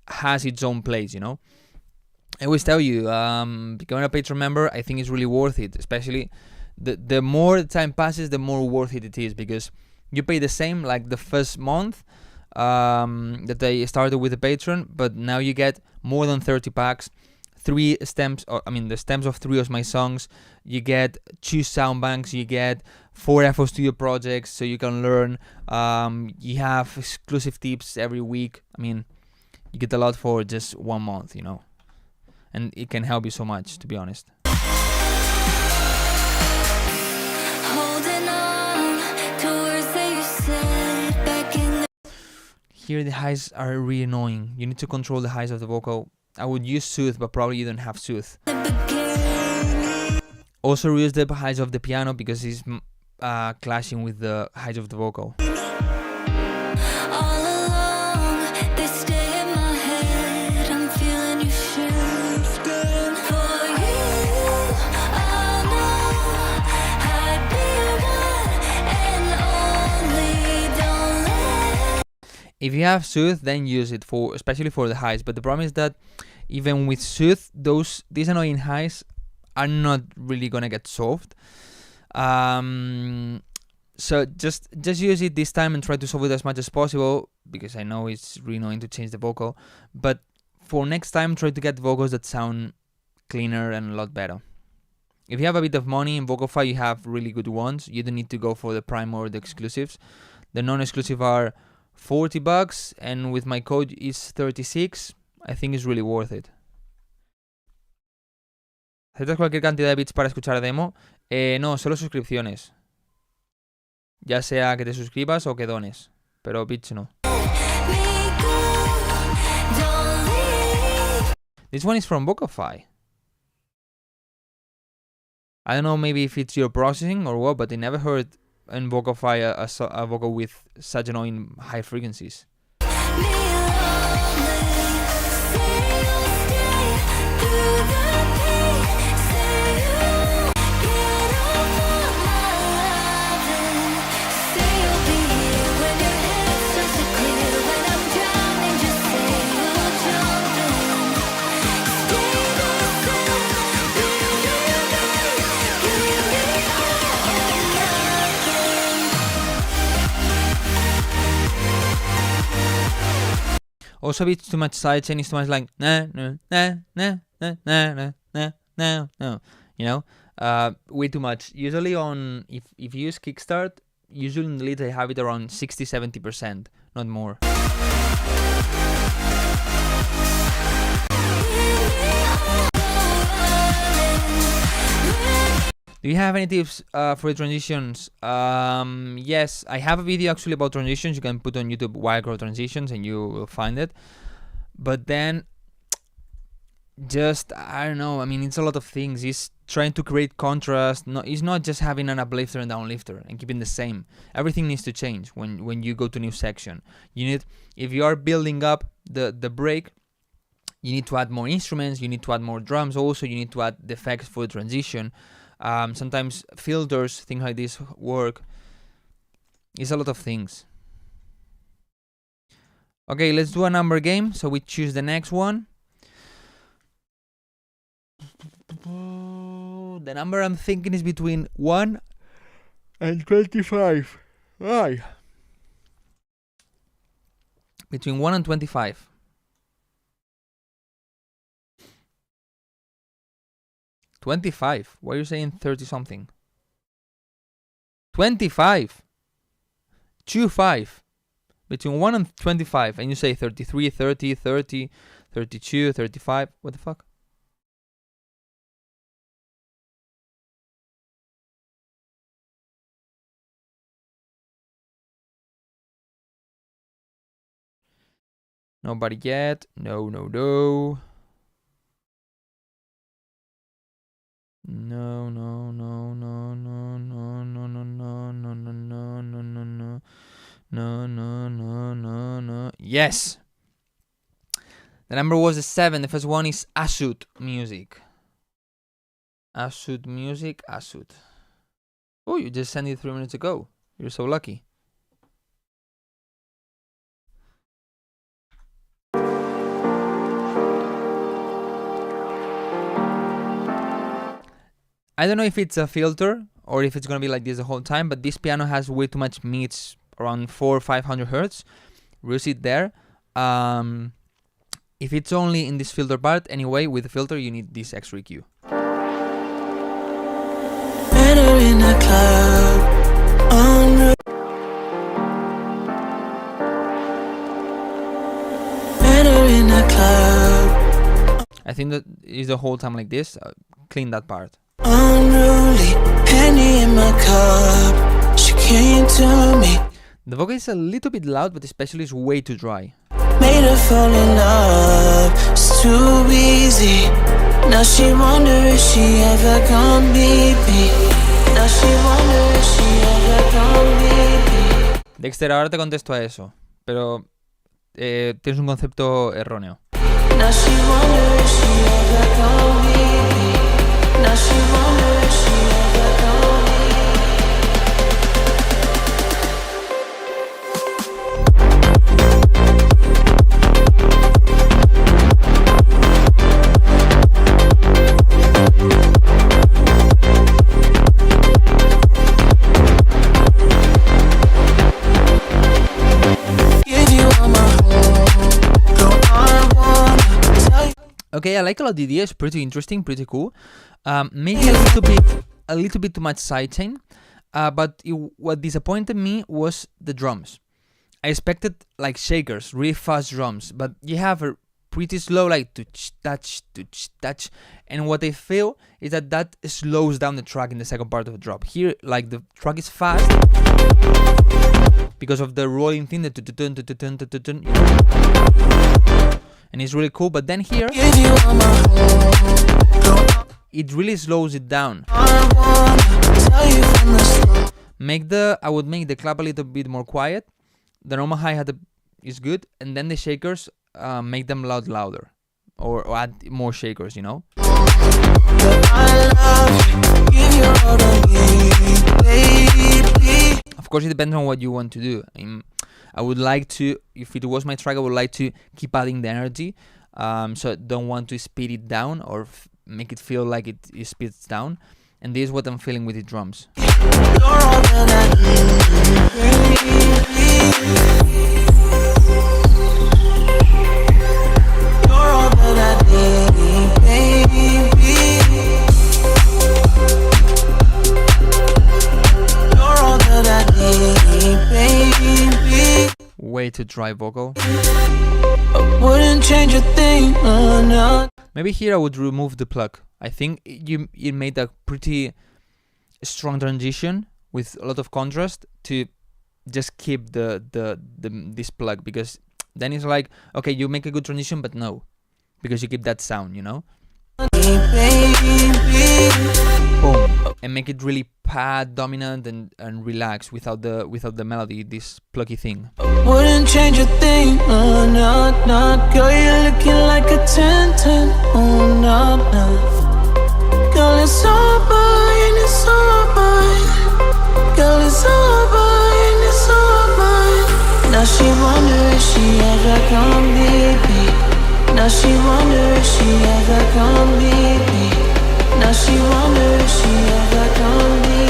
S1: has its own place, you know. I always tell you, becoming a Patreon member, I think is really worth it. Especially the more time passes, the more worth it is, because you pay the same like the first month that I started with the Patreon, but now you get more than 30 packs, 3 stems, the stems of 3 of my songs. You get 2 sound banks, you get 4 FO Studio projects, so you can learn. You have exclusive tips every week. I mean, you get a lot for just 1 month, you know, and it can help you so much, to be honest.
S2: Holding on to words that you said back in the
S1: Here the highs are really annoying. You need to control the highs of the vocal. I would use Soothe, but probably you don't have Soothe.
S2: beginning.
S1: Also reduce the highs of the piano because it's clashing with the highs of the vocal.
S2: All along, they stay in my head. I'm feeling you shifting. For you, I know I'd be your one and only. Don't let
S1: If you have Soothe, then use it especially for the highs. But the problem is that even with Soothe, these annoying highs are not really gonna get solved. So just use it this time and try to solve it as much as possible, because I know it's really annoying to change the vocal. But for next time, try to get vocals that sound cleaner and a lot better. If you have a bit of money in Vocalify, you have really good ones. You don't need to go for the prime or the exclusives. The non-exclusive are $40, and with my code is 36. I think it's really worth it. ¿Aceptas cualquier cantidad de bits para escuchar demo? No, solo suscripciones. Ya sea que te suscribas o que dones. Pero bits no.
S2: me go. Don't leave.
S1: This one is from Vocalify. I don't know, maybe if it's your processing or what, but I never heard in Vocalify a vocal with such annoying high frequencies.
S2: Me lonely. Say you'll stay through the pain. Say you'll get over my loving. Say you'll be here when your head starts to clear. When I'm drowning, just say
S1: Also, if it's too much sidechain, it's too much like nah, nah, nah, nah, nah, nah, nah, nah, no. You know, way too much. Usually on if you use Kickstart, usually in the lead I have it around 60-70%, not more. Do you have any tips for the transitions? Yes, I have a video actually about transitions. You can put on YouTube Wildcrow transitions and you will find it. But then, just, I don't know, I mean, it's a lot of things. It's trying to create contrast. No, it's not just having an uplifter and downlifter and keeping the same. Everything needs to change when you go to a new section. You need, if you are building up the break, you need to add more instruments, you need to add more drums. Also, you need to add the effects for the transition. Sometimes filters, things like this work. It's a lot of things. Okay, let's do a number game. So we choose the next one. The number I'm thinking is between 1 and 25. Aye. Between 1 and 25. 25. Why are you saying 30 something? 25. 25. Between 1 and 25. And you say 33, 30, 30, 32, 35. What the fuck? Nobody yet. No, no, no. No, no, no, no, no, no, no, no, no, no, no, no, no, no, no, no, no, no, no, no. Yes. The number was the 7. The first one is Asut Music. Asut Music, Asut. Oh, you just sent it 3 minutes ago. You're so lucky. I don't know if it's a filter or if it's gonna be like this the whole time, but this piano has way too much mids, around 400 or 500 hertz. We'll see it there. If it's only in this filter part, anyway, with the filter you need this extra EQ. Better in a club, better in a club. I think that is the whole time like this. Clean that part. Unruly, penny in my cup. She came to me. The vocal is a little bit loud, but especially it's way too dry. Made her fall in love. It's too easy. Now she wonder if she ever gonna meet me. Now she wonder if she ever gonna meet me. Dexter, ahora te contesto a eso, pero tienes un concepto erróneo. Now she wonder if she ever gonna meet me. Now she wonder if she ever gonna meet me. Okay, I like a lot the idea. It's pretty interesting, pretty cool. Maybe a little bit too much sidechain. But what disappointed me was the drums. I expected like shakers, really fast drums, but you have a pretty slow, like touch, and what I feel is that slows down the track in the second part of the drop. Here, like the track is fast because of the rolling thing, and it's really cool. But then here, it really slows it down. I would make the clap a little bit more quiet. The normal hi-hat is good, and then the shakers make them louder, or add more shakers, you know. Of course, it depends on what you want to do. I would like to, if it was my track, I would like to keep adding the energy. So I don't want to speed it down or make it feel like it speeds down. And this is what I'm feeling with the drums. too dry vocal.
S3: I wouldn't change a thing, no.
S1: Maybe here I would remove the plug. I think you made a pretty strong transition with a lot of contrast to just keep this plug, because then it's like, okay, you make a good transition, but no, because you keep that sound, you know. Boom, and make it really pad dominant and relaxed without the melody, this pluggy thing.
S3: Wouldn't change a thing, no, not. Girl, you're looking like a 10-10, oh, no, no. Girl, it's over and it's all mine. Girl, it's over and it's all mine. Now she wonder if she ever come baby. Now she wonder if she ever come baby. Now she wonder if she ever come baby.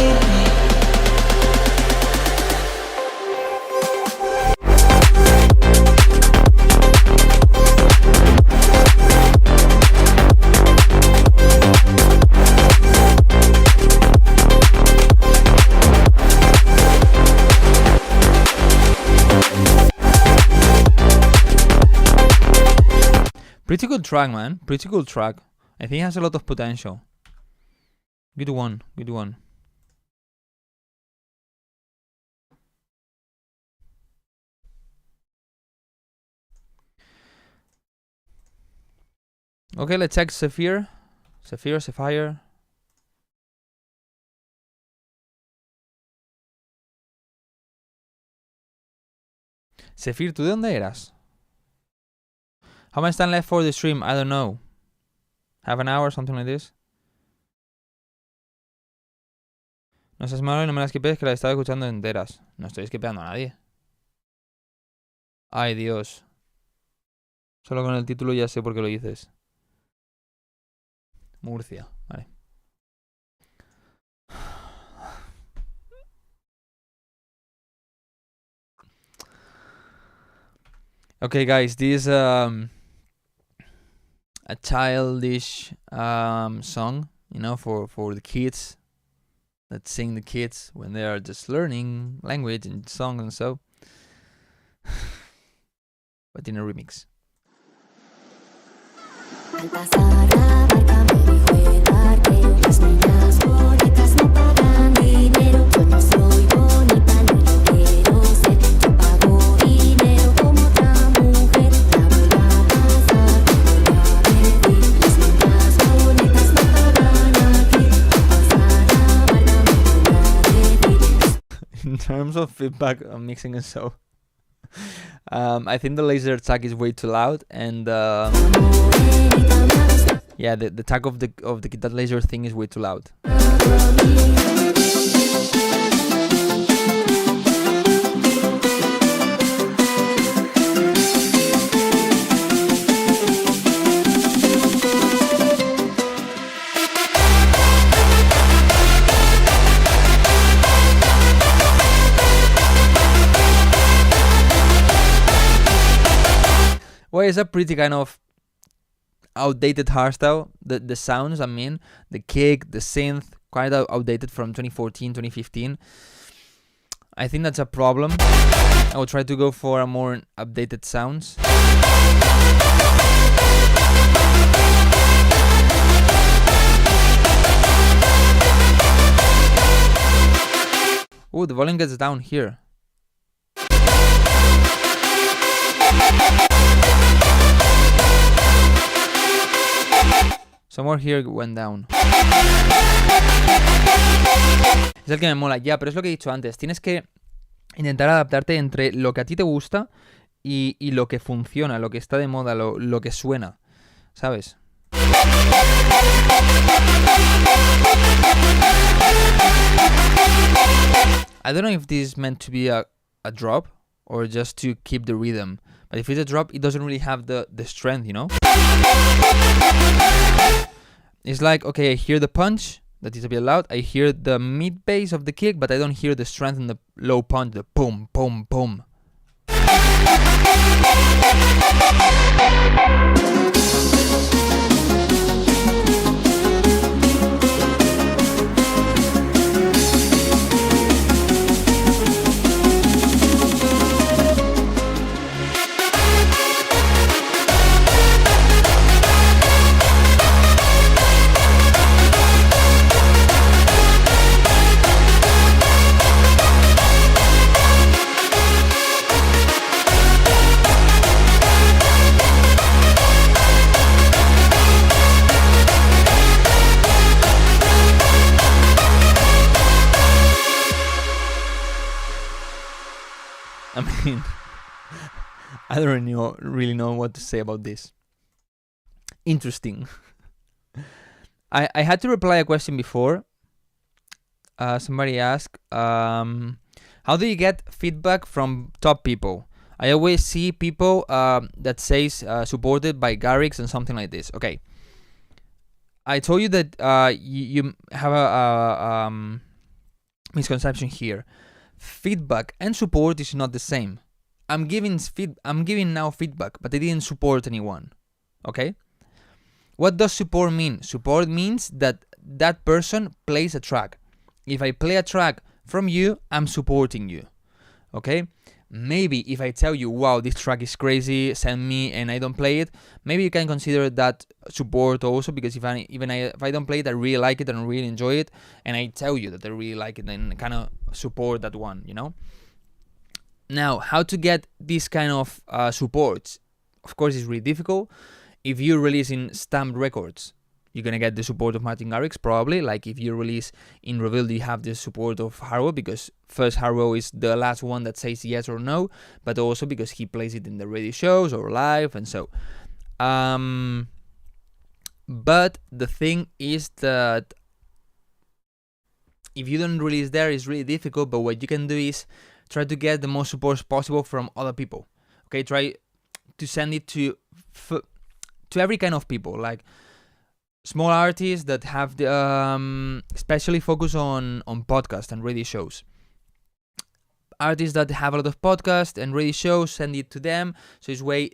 S1: Pretty good track, man. Pretty cool track. I think it has a lot of potential. Good one. Good one. Okay, let's check Sapphire. Sapphire. Sapphire, ¿tú de dónde eras? How much time left for the stream? I don't know. Half an hour, something like this. No seas malo y no me las skipees, que las estaba escuchando enteras. No estoy skipeando a nadie. Ay, Dios. Solo con el título ya sé por qué lo dices. Murcia, vale. Okay, guys, this a childish song, you know, for the kids that sing the kids when they are just learning language and songs and so. But in a remix.
S2: Al pasar la barca me dijo el barquero, las niñas bonitas no pagan dinero. Yo no soy bonita ni lo quiero ser. Yo pago dinero como otra mujer. La voy a pasar, voy a decir. Las niñas bonitas no pagan aquí. Al pasar la barca me voy a decir.
S1: In terms of feedback on mixing and so, I think the laser tag is way too loud, and yeah, the tag of the that laser thing is way too loud. Well, it's a pretty kind of outdated hardstyle. The sounds, I mean, the kick, the synth, quite outdated from 2014, 2015. I think that's a problem. I will try to go for a more updated sounds. Oh, the volume gets down here. Somewhere here went down. Es el que me mola, ya, pero es lo que he dicho antes. Tienes que intentar adaptarte entre lo que a ti te gusta y lo que funciona, lo que está de moda, lo que suena, ¿sabes? I don't know if this is meant to be a drop or just to keep the rhythm. But if it's a drop, it doesn't really have the strength, you know? It's like, okay, I hear the punch, that is a bit loud. I hear the mid bass of the kick, but I don't hear the strength in the low punch, the boom, boom, boom. mean, I don't really know what to say about this. Interesting. I had to reply a question before. Somebody asked, how do you get feedback from top people? I always see people that says supported by Garrix and something like this. Okay. I told you that you have a misconception here. Feedback and support is not the same. I'm giving now feedback, but I didn't support anyone. Okay? What does support mean? Support means that that person plays a track. If I play a track from you, I'm supporting you. Okay? Maybe if I tell you, wow, this track is crazy, send me, and I don't play it, maybe you can consider that support also, because if I don't play it, I really like it and I really enjoy it, and I tell you that I really like it, then kind of support that one, you know? Now, how to get this kind of supports? Of course, it's really difficult. If you release in stamped records, you're gonna get the support of Martin Garrix, probably. Like if you release in Revealed, you have the support of Harrow, because first Harrow is the last one that says yes or no, but also because he plays it in the radio shows or live, and so. But the thing is that if you don't release there, it's really difficult. But what you can do is try to get the most support possible from other people. Okay, try to send it to every kind of people, like small artists that have the especially focus on podcast and radio shows. Artists that have a lot of podcast and radio shows, send it to them. So this way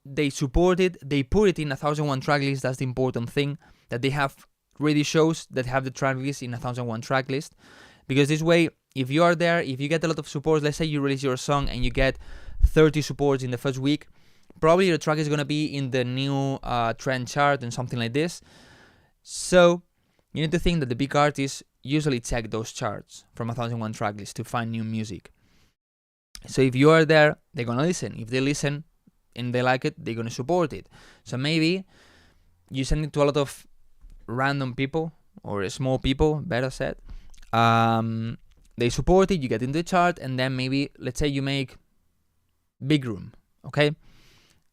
S1: they support it. They put it in 1001 track list. That's the important thing, that they have radio shows that have the track list in 1001 track list. Because this way, if you are there, if you get a lot of support, let's say you release your song and you get 30 supports in the first week, probably your track is going to be in the new trend chart and something like this. So you need to think that the big artists usually check those charts from 1001 track list to find new music. So if you are there, they're going to listen. If they listen and they like it, they're going to support it. So maybe you send it to a lot of random people, or small people, better said. They support it, you get in the chart, and then maybe, let's say you make Big Room, okay?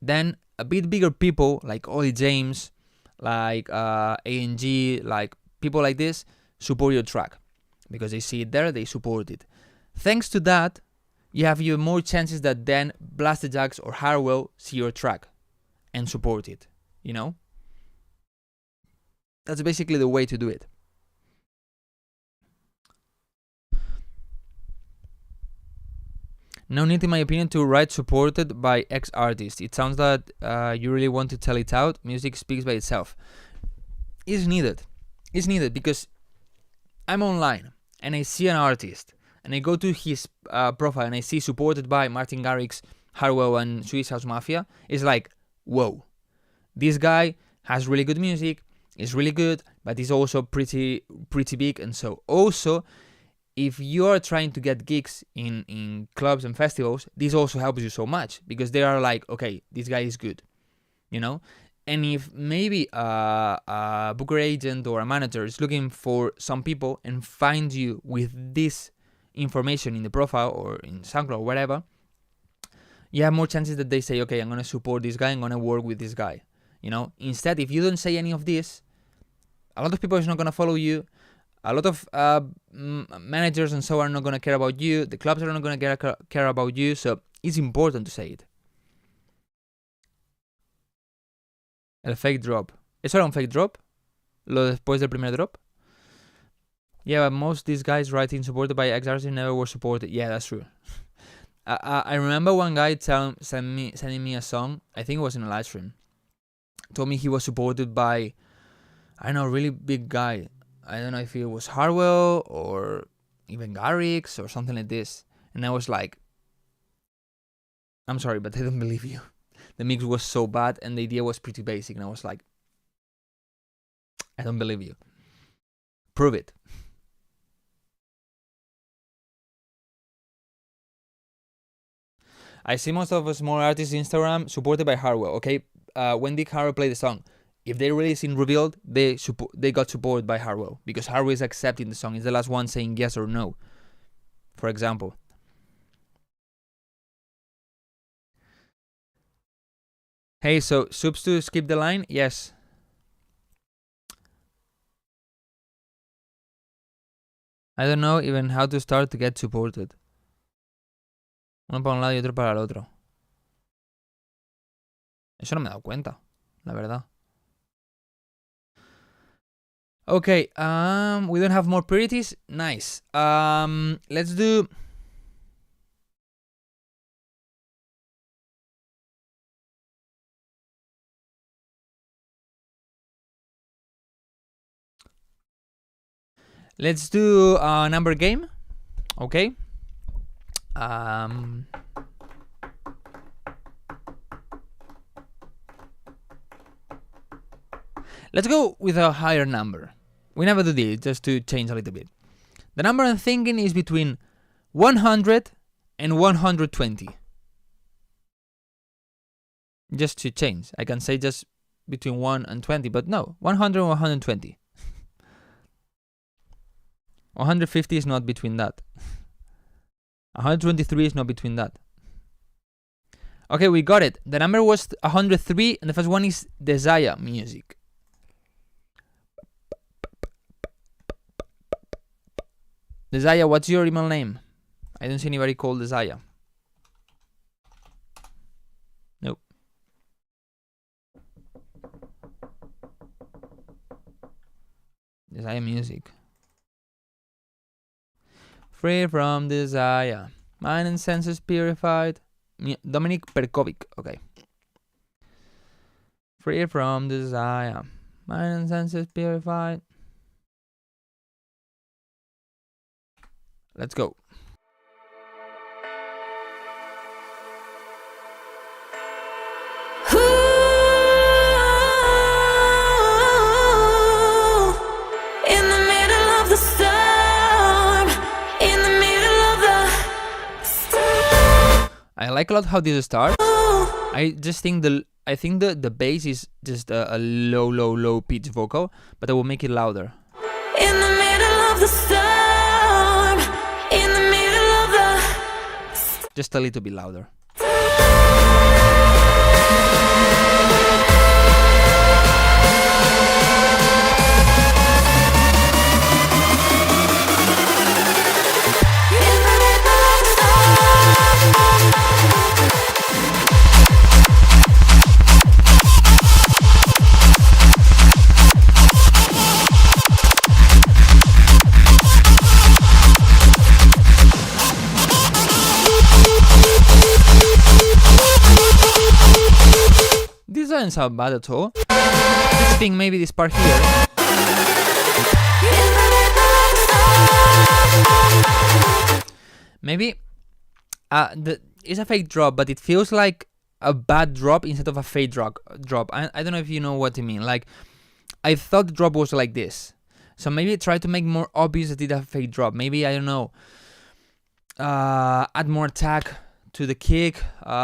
S1: Then a bit bigger people like Ollie James, like A&G, like people like this, support your track because they see it there, they support it. Thanks to that, you have even more chances that then Blasted Jacks or Harwell see your track and support it, you know? That's basically the way to do it. No need, in my opinion, to write supported by X artist. It sounds that you really want to tell it out. Music speaks by itself. It's needed. It's needed because I'm online and I see an artist and I go to his profile and I see supported by Martin Garrix, Harwell, and Swiss House Mafia. It's like, whoa, this guy has really good music. It's really good, but he's also pretty big. And so also, if you are trying to get gigs in clubs and festivals, this also helps you so much because they are like, okay, this guy is good, you know? And if maybe a booker agent or a manager is looking for some people and finds you with this information in the profile or in SoundCloud or whatever, you have more chances that they say, okay, I'm going to support this guy, I'm going to work with this guy, you know? Instead, if you don't say any of this, a lot of people is not going to follow you. A lot of managers and so are not going to care about you. The clubs are not going to care about you. So it's important to say it. El fake drop. ¿Eso era un fake drop? Lo después del primer drop? Yeah, but most of these guys writing supported by X-Artists never were supported. Yeah, that's true. I remember one guy sending me a song. I think it was in a live stream. Told me he was supported by, I don't know, a really big guy. I don't know if it was Harwell or even Garrix or something like this. And I was like, I'm sorry, but I don't believe you. The mix was so bad and the idea was pretty basic. And I was like, I don't believe you. Prove it. I see most of the small artists Instagram supported by Harwell. Okay, when did Harwell play the song? If they release in Revealed, they got support by Harwell because Harwell is accepting the song. It's the last one saying yes or no, for example. Hey, so Soups to skip the line? Yes. I don't know even how to start to get supported. Uno para un lado y otro para el otro. Eso no me he dado cuenta, la verdad. Okay, we don't have more priorities. Nice. Let's do... Let's do a number game. Okay. Let's go with a higher number. We never do this, just to change a little bit. The number I'm thinking is between 100 and 120. Just to change. I can say just between 1 and 20, but no, 100 and 120. 150 is not between that. 123 is not between that. Okay, we got it. The number was 103, and the first one is Desire Music. Desire, what's your email name? I don't see anybody called Desire. Nope. Desire Music. Free from desire. Mind and senses purified. Dominic Perkovic. Okay. Free from desire. Mind and senses purified. Let's go. I like a lot how this starts. I just think the bass is just a low pitch vocal, but I will make it louder.
S2: In the middle of the storm, in the middle of the...
S1: Just a little bit louder. This doesn't sound bad at all. I think maybe this part here. Maybe it's a fake drop, but it feels like a bad drop instead of a fake drop. I don't know if you know what I mean. Like, I thought the drop was like this. So maybe try to make more obvious that it's a fake drop. Maybe, I don't know, add more attack to the kick,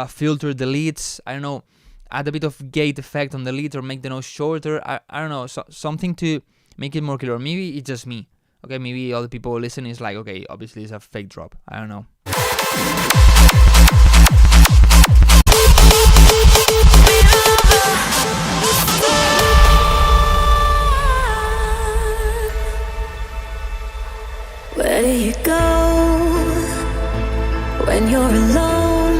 S1: filter the leads, I don't know, add a bit of gate effect on the leads or make the note shorter. I don't know, something to make it more clear. Maybe it's just me. Okay, maybe other people listening is like, okay, obviously it's a fake drop. I don't know.
S2: Where do you go when you're alone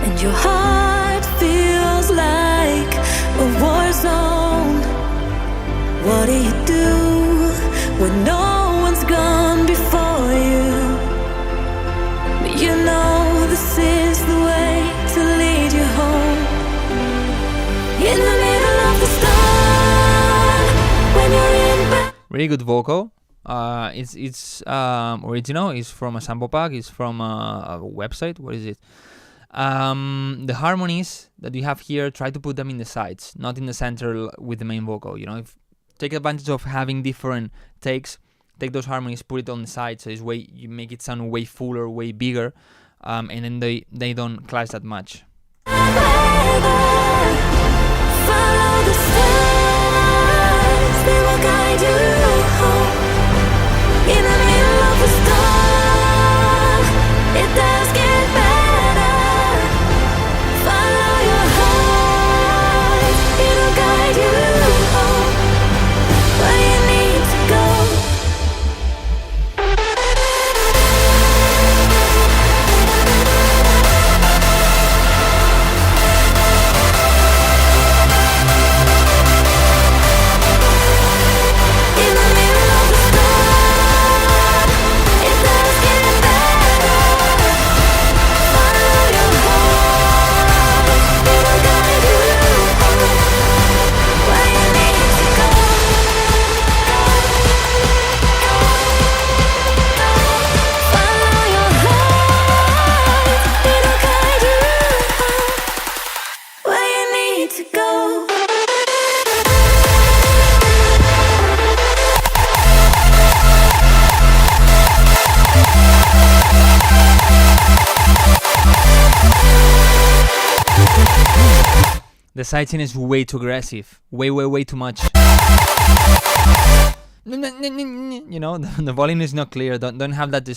S2: and your heart feels like a war zone? What do you do when no one's gone before you? But you know this is the way to lead you home. In the middle of the storm, when you're in
S1: Really good vocal. It's original. It's from a sample pack. It's from a website. What is it? The harmonies that you have here, try to put them in the sides, not in the center with the main vocal. You know, take advantage of having different takes. Take those harmonies, put it on the side, so you make it sound way fuller, way bigger, and then they don't clash that much.
S2: follow the stars, they will guide you home. In the middle of the storm, it does get better. Follow your
S1: The sidechain is way too aggressive. Way too much. You know, the volume is not clear. Don't have that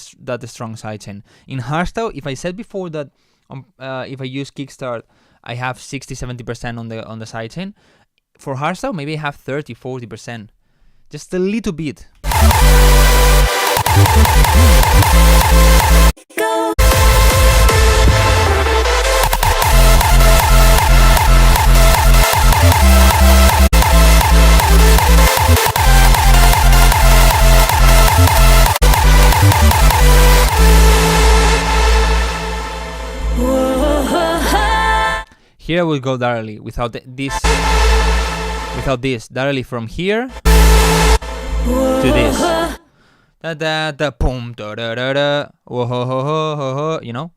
S1: strong sidechain. In hardstyle, if I said before that if I use kickstart, I have 60-70% on the sidechain. For hardstyle, maybe I have 30-40%. Just a little bit.
S2: Go.
S1: Here I will go directly without this, directly from here to this. Da da da boom da da da da. Whoa ho ho ho ho ho. You know.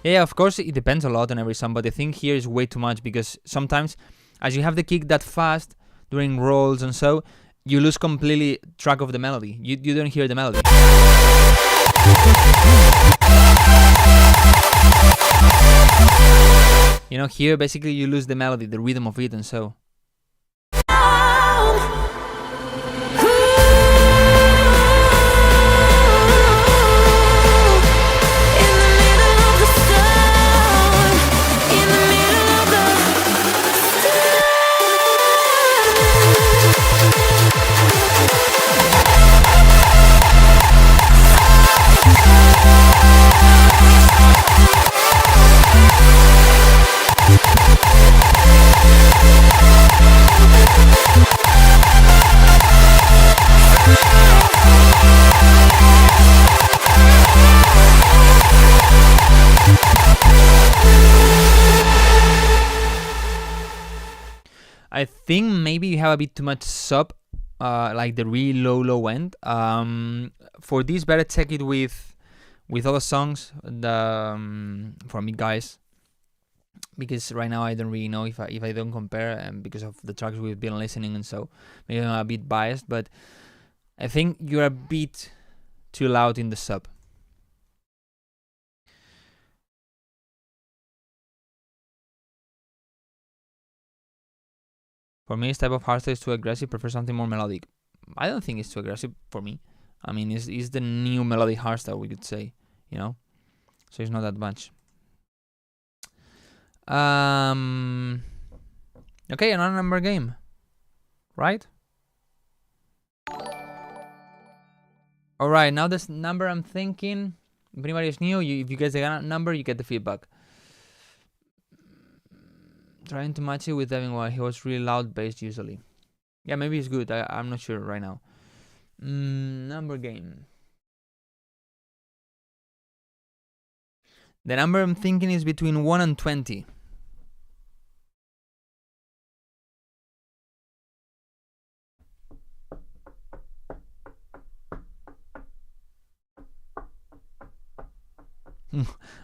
S1: Yeah, of course it depends a lot on every song, but I think here is way too much because sometimes, as you have the kick that fast during rolls and so, you lose completely track of the melody. You don't hear the melody. You know, here basically you lose the melody, the rhythm of it and so. I think maybe you have a bit too much sub, like the really low end. For this, better check it with other songs. For me, guys, because right now I don't really know if I don't compare, because of the tracks we've been listening, and so maybe I'm a bit biased. But I think you're a bit too loud in the sub. For me, this type of hardstyle is too aggressive. Prefer something more melodic. I don't think it's too aggressive for me. I mean, it's the new melodic hardstyle, we could say, you know. So it's not that much. Okay, another number game, right? All right, now this number I'm thinking. If anybody is new, if you guys get a number, you get the feedback. Trying to match it with Devin while he was really loud bass usually. Yeah, maybe it's good. I'm not sure right now. Number game. The number I'm thinking is between 1 and 20.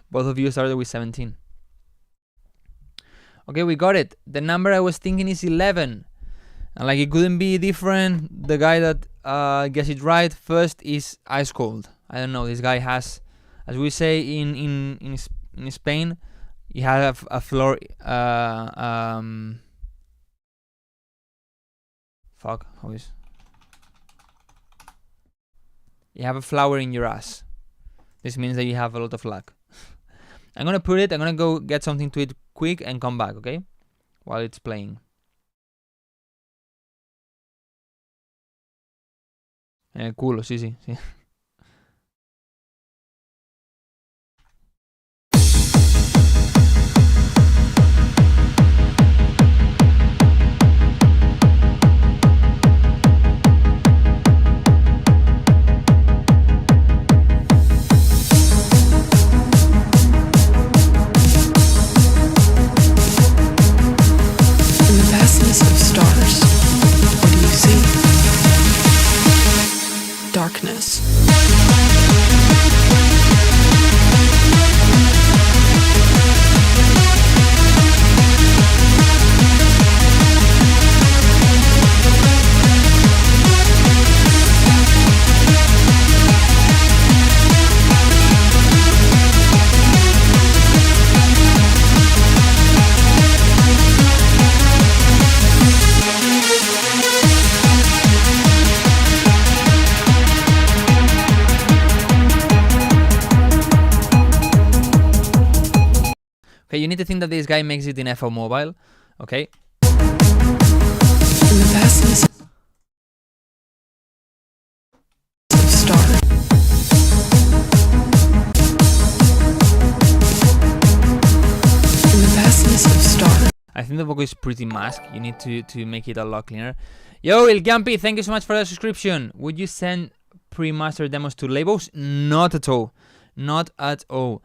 S1: Both of you started with 17. Okay, we got it. The number I was thinking is 11. And like it couldn't be different. The guy that gets it right first is Ice Cold. I don't know. This guy has, as we say in Spain, he has a floor. Fuck. How is? You have a flower in your ass. This means that you have a lot of luck. I'm gonna put it. I'm gonna go get something to eat quick and come back, okay? While it's playing. Culo, sí.
S4: Darkness.
S1: need to think that this guy makes it in FL Mobile. Okay.
S4: In the vastness of stars. In the vastness of stars.
S1: I think the vocal is pretty masked. You need to make it a lot cleaner. Yo, Il Gampi, thank you so much for the subscription. Would you send pre-master demos to labels? Not at all. Not at all.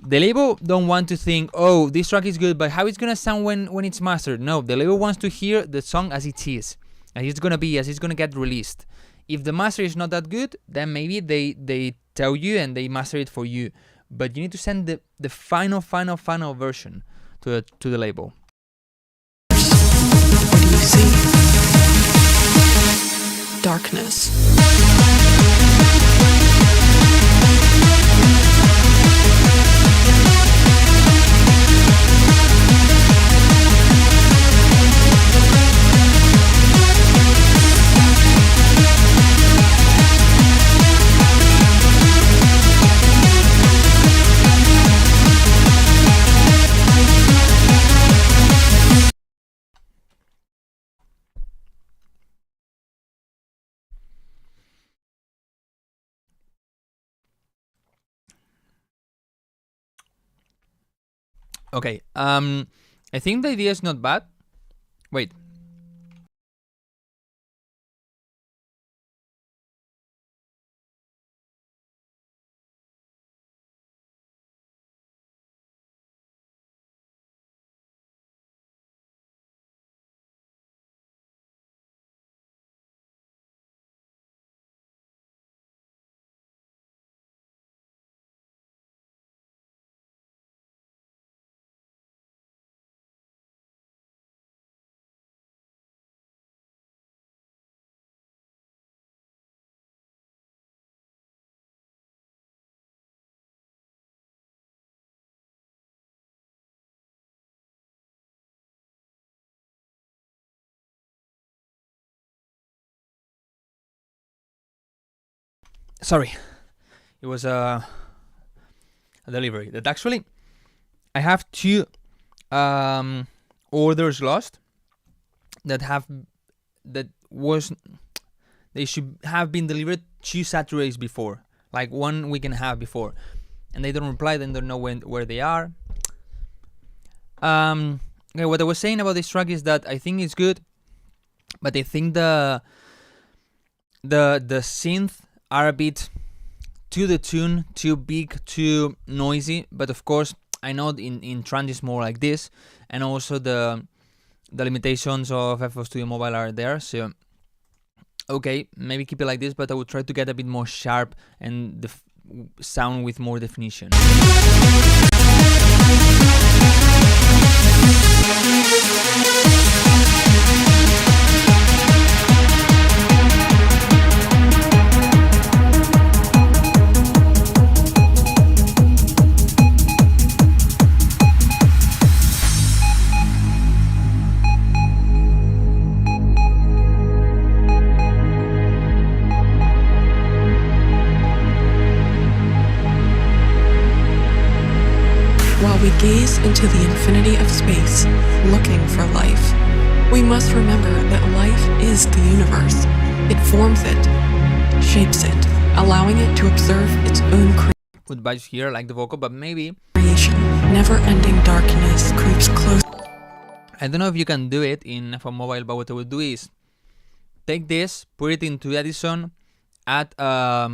S1: The label don't want to think, oh, this track is good, but how it's gonna sound when it's mastered? No, the label wants to hear the song as it is, as it's gonna be, as it's gonna get released. If the master is not that good, then maybe they tell you and they master it for you. But you need to send the final version to the label.
S4: What do you see? Darkness.
S1: Okay, I think the idea is not bad. Wait. Sorry, it was a delivery that actually I have two orders lost they should have been delivered 2 Saturdays before, like 1 week and a half before, and they don't reply, then don't know where they are. Okay, what I was saying about this track is that I think it's good, but I think the synth are a bit to the tune, too big, too noisy. But of course, I know in trance it's more like this, and also the limitations of FL Studio Mobile are there. So okay, maybe keep it like this, but I would try to get a bit more sharp and the sound with more definition.
S4: While we gaze into the infinity of space, looking for life, we must remember that life is the universe. It forms it, shapes it, allowing it to observe its own
S1: Good vibes here, like the vocal, but maybe
S4: creation. Never-ending darkness creeps close.
S1: I don't know if you can do it in FL Mobile, but what I would do is take this, put it into Edison, add a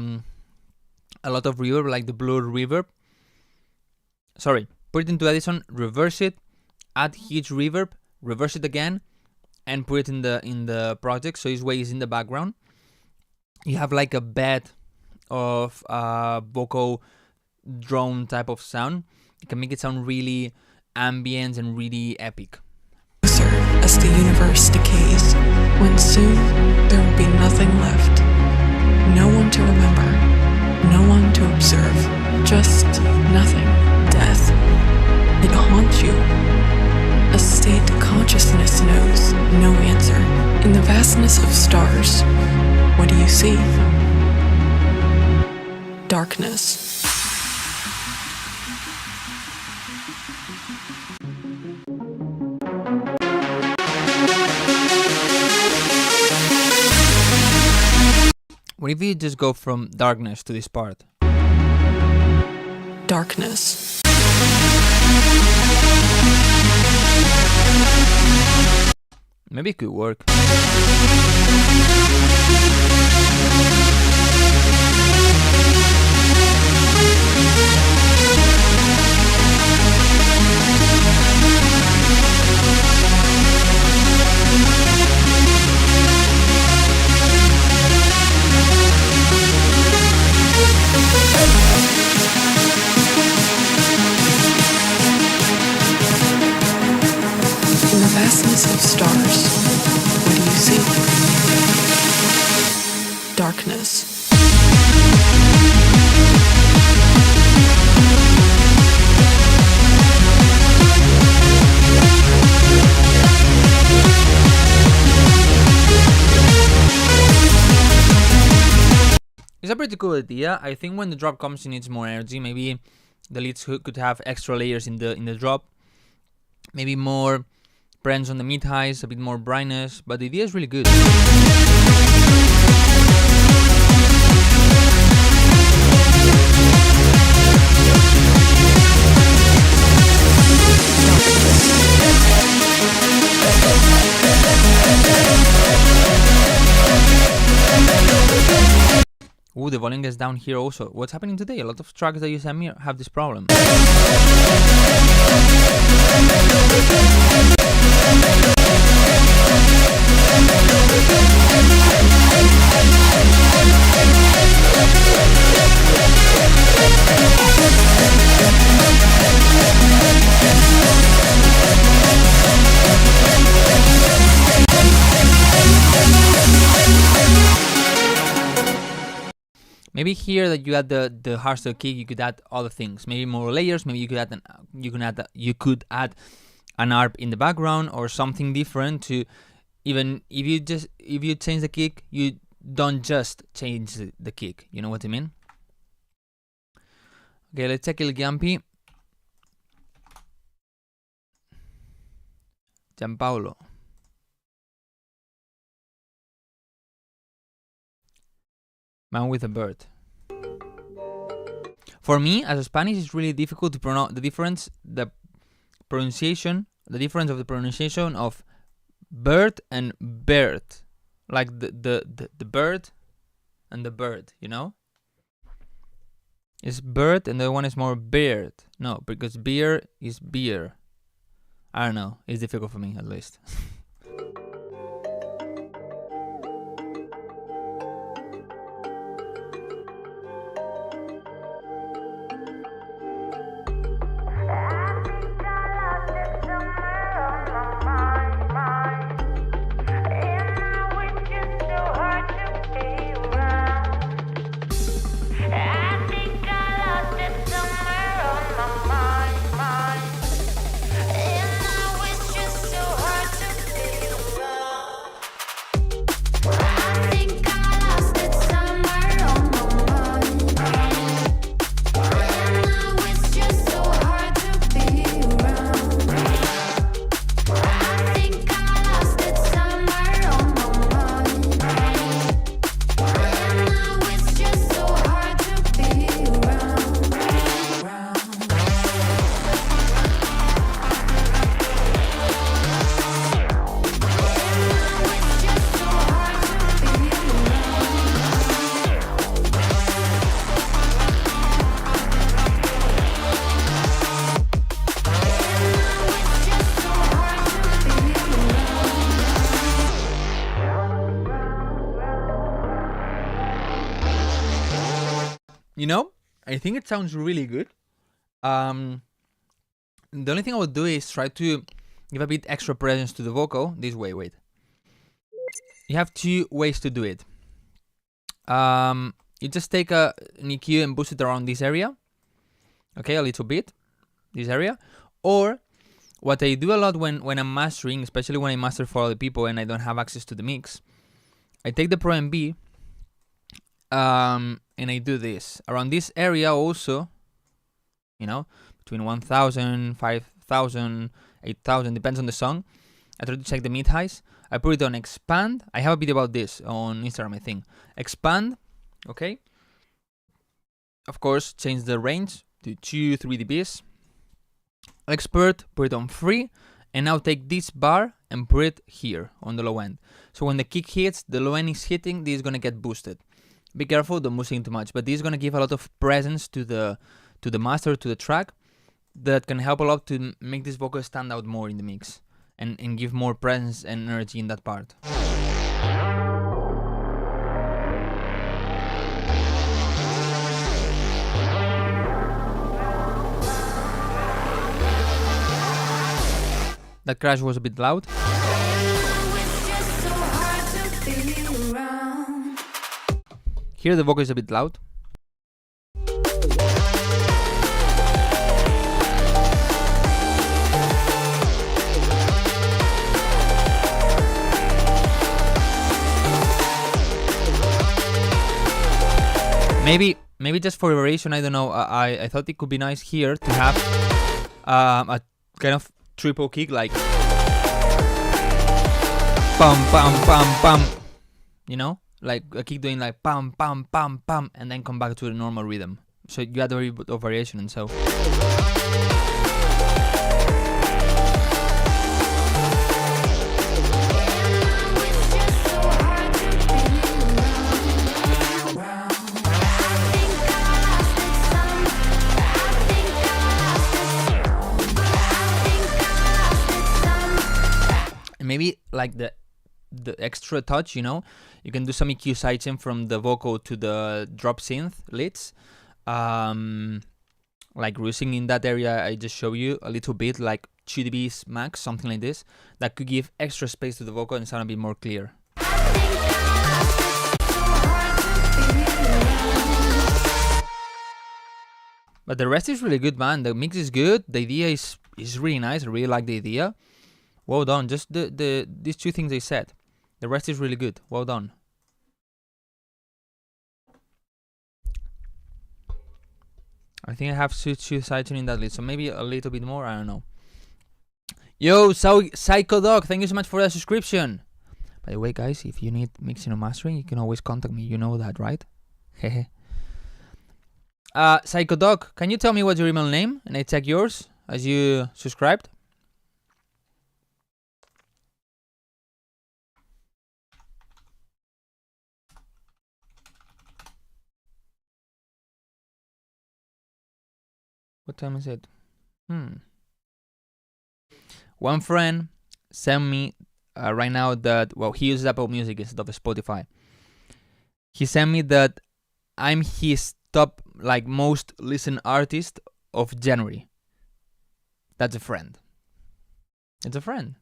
S1: lot of reverb, like the blur reverb. Sorry, put it into Edison, reverse it, add huge reverb, reverse it again, and put it in the project, so this way it's in the background. You have like a bed of vocal drone type of sound. You can make it sound really ambient and really epic.
S4: Closer as the universe decays, when soon there will be nothing left. No one to remember, no one to observe, just nothing. Death. It haunts you. A state consciousness knows no answer. In the vastness of stars, what do you see? Darkness.
S1: What if you just go from darkness to this part?
S4: Darkness.
S1: Maybe it could work.
S4: In the vastness of stars, what do you see? Darkness.
S1: It's a pretty cool idea. I think when the drop comes, it needs more energy. Maybe the leads could have extra layers in the drop. Maybe more presence on the mid highs, a bit more brightness. But the idea is really good. Ooh, the volume gets down here also. What's happening today? A lot of tracks that you send me have this problem. Maybe here that you add the hardstyle kick, you could add other things. Maybe more layers. Maybe you could add you could add an ARP in the background or something different to even if you change the kick, you don't just change the kick. You know what I mean? Okay, let's check Il Giampi. Giampaolo. Man with a bird. For me, as a Spanish, it's really difficult to pronounce the difference of the pronunciation of bird and bird, like the bird and the bird. You know, it's bird and the other one is more beard. No, because beer is beer. I don't know. It's difficult for me, at least. You know, I think it sounds really good. The only thing I would do is try to give a bit extra presence to the vocal. This way, wait. You have two ways to do it. You just take an EQ and boost it around this area. Okay, a little bit. This area. Or, what I do a lot when I'm mastering, especially when I master for other people and I don't have access to the mix, I take the Pro MB and I do this. Around this area also, you know, between 1,000, 5,000, 8,000, depends on the song. I try to check the mid highs. I put it on expand. I have a video about this on Instagram, I think. Expand Okay. Of course, change the range to 2-3 dBs. Expert, put it on 3, and now take this bar and put it here on the low end. So when the kick hits, the low end is hitting, this is gonna get boosted. Be careful, don't boost it too much, but this is gonna give a lot of presence to the master, to the track, that can help a lot to make this vocal stand out more in the mix and give more presence and energy in that part. That crash was a bit loud. Here the vocal is a bit loud. Maybe just for variation, I don't know. I thought it could be nice here to have a kind of triple kick, like pam pam pam pam, you know, like a kick doing like pam pam pam pam, and then come back to the normal rhythm. So you add a little bit of variation, and so. Maybe like the extra touch, you know, you can do some EQ sidechain from the vocal to the drop synth leads, like reducing in that area I just showed you a little bit, like 2 dBs max, something like this, that could give extra space to the vocal and sound a bit more clear. But the rest is really good, man. The mix is good, the idea is really nice. I really like the idea. Well done. Just these two things they said. The rest is really good. Well done. I think I have two sidechain in that list, so maybe a little bit more. I don't know. Yo, Psycho Dog, thank you so much for that subscription. By the way, guys, if you need mixing or mastering, you can always contact me. You know that, right? Hehe. Psycho Dog, can you tell me what's your email name, and I check yours as you subscribed? What time is it? One friend sent me right now that, well, he uses Apple Music instead of Spotify. He sent me that I'm his top, like, most listened artist of January. That's a friend. It's a friend.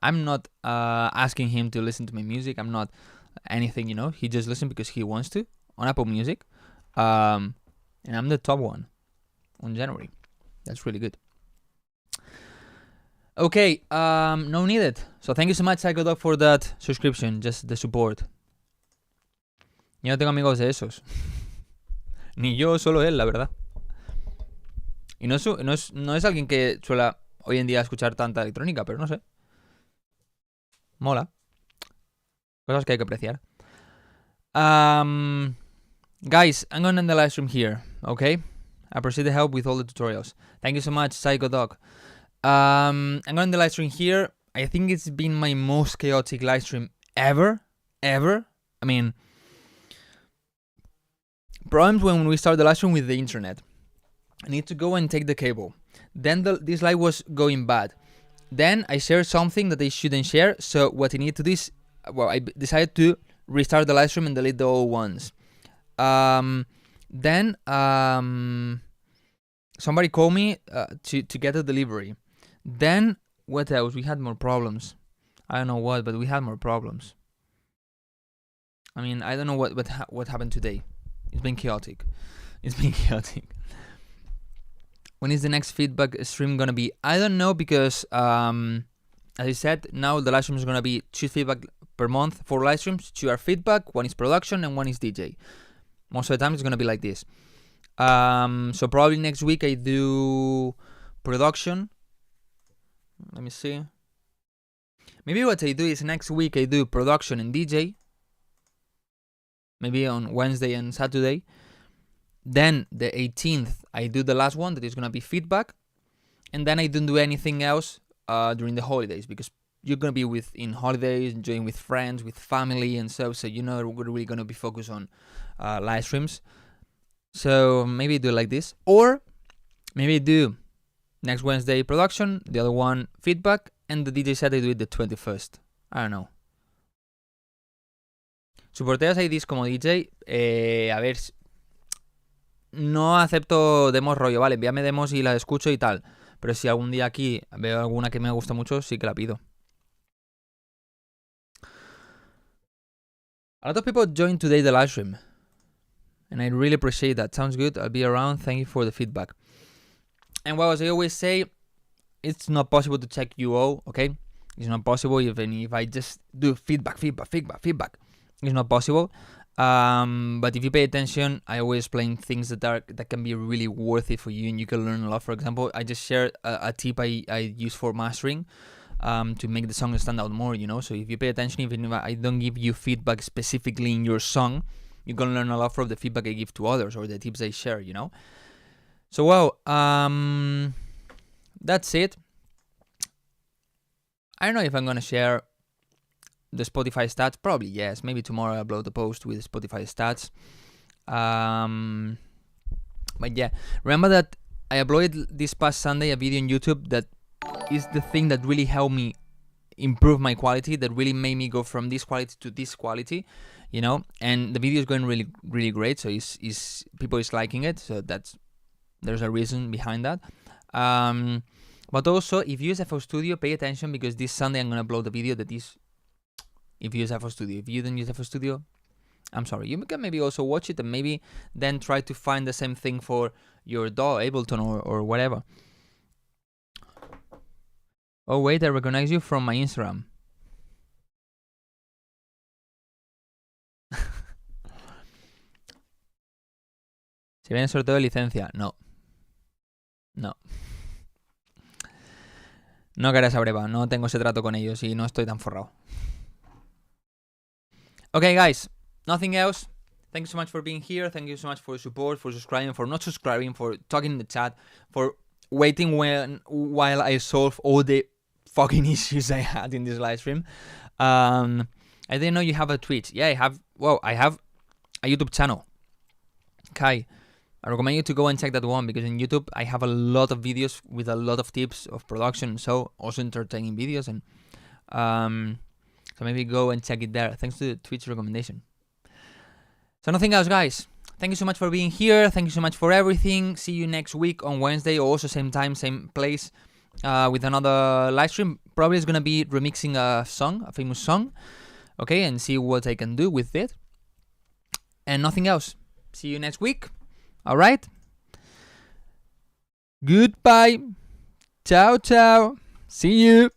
S1: I'm not asking him to listen to my music. I'm not anything, you know. He just listens because he wants to on Apple Music. And I'm the top one on January. That's really good. Okay, no needed. So thank you so much, Psycho Dog, for that subscription, just the support. Yo no tengo amigos de esos. Ni yo, solo él, la verdad. Y no es alguien que suele hoy en día escuchar tanta electrónica, pero no sé. Mola. Cosas que hay que apreciar. Guys, I'm gonna end the live stream here, okay? I appreciate the help with all the tutorials. Thank you so much, Psycho Dog. I'm gonna end the live stream here. I think it's been my most chaotic live stream ever. I mean, problems when we start the live stream with the internet. I need to go and take the cable. Then this live was going bad. Then I shared something that I shouldn't share. So what I need to do is, well, I decided to restart the live stream and delete the old ones. Then somebody called me to get a delivery. Then what else? We had more problems. I don't know what, but we had more problems. I mean, I don't know what happened today. It's been chaotic. When is the next feedback stream gonna be? I don't know, because as I said, now the live stream is gonna be 2 feedback per month, 4 live streams. 2 are feedback, 1 is production, and 1 is DJ. Most of the time it's gonna be like this. So probably next week I do production. Let me see. Maybe what I do is next week I do production and DJ. maybe on Wednesday and Saturday. Then the 18th, I do the last one that is gonna be feedback, and then I don't do anything else during the holidays, because you're gonna be in holidays, enjoying with friends, with family, and so you're not really gonna be focused on live streams. So maybe do it like this, or maybe do next Wednesday production, the other one feedback, and the DJ set I do it the 21st. I don't know. Supporteas IDs como DJ. A ver, no acepto demos rollo, vale, envíame demos y las escucho y tal. Pero si algún día aquí veo alguna que me gusta mucho, sí que la pido. A lot of people joined today the live stream, and I really appreciate that. Sounds good. I'll be around. Thank you for the feedback. And well, as I always say, it's not possible to check you all, okay? It's not possible even if I just do feedback. It's not possible. But if you pay attention, I always explain things that can be really worth it for you, and you can learn a lot. For example, I just shared a tip I use for mastering to make the song stand out more, you know. So if you pay attention, even if I don't give you feedback specifically in your song, you can learn a lot from the feedback I give to others or the tips I share, you know. So well, that's it. I don't know if I'm gonna share the Spotify stats. Probably yes. Maybe tomorrow I'll upload the post with Spotify stats. But yeah, remember that I uploaded this past Sunday a video on YouTube that is the thing that really helped me improve my quality, that really made me go from this quality to this quality, you know. And the video is going really, really great. So people is liking it. So there's a reason behind that. But also, if you use FL Studio, pay attention, because this Sunday I'm gonna upload a video that is, if you use FL Studio. If you don't use FL Studio, I'm sorry. You can maybe also watch it and maybe then try to find the same thing for your DAW, Ableton, or whatever. Oh wait, I recognize you from my Instagram. Si viene sorteo de licencia, no. No querré esa breva, no tengo ese trato con ellos y no estoy tan forrado. Okay, guys, nothing else. Thank you so much for being here. Thank you so much for your support, for subscribing, for not subscribing, for talking in the chat, for waiting while I solve all the fucking issues I had in this live stream. I didn't know you have a Twitch. Yeah, I have a YouTube channel. Kai, I recommend you to go and check that one, because in YouTube I have a lot of videos with a lot of tips of production, so also entertaining videos, and so maybe go and check it there. Thanks to the Twitch recommendation. So nothing else, guys. Thank you so much for being here. Thank you so much for everything. See you next week on Wednesday, or also same time, same place, with another live stream. Probably it's gonna be remixing a song, a famous song, okay, and see what I can do with it. And nothing else. See you next week. All right. Goodbye. Ciao, ciao. See you.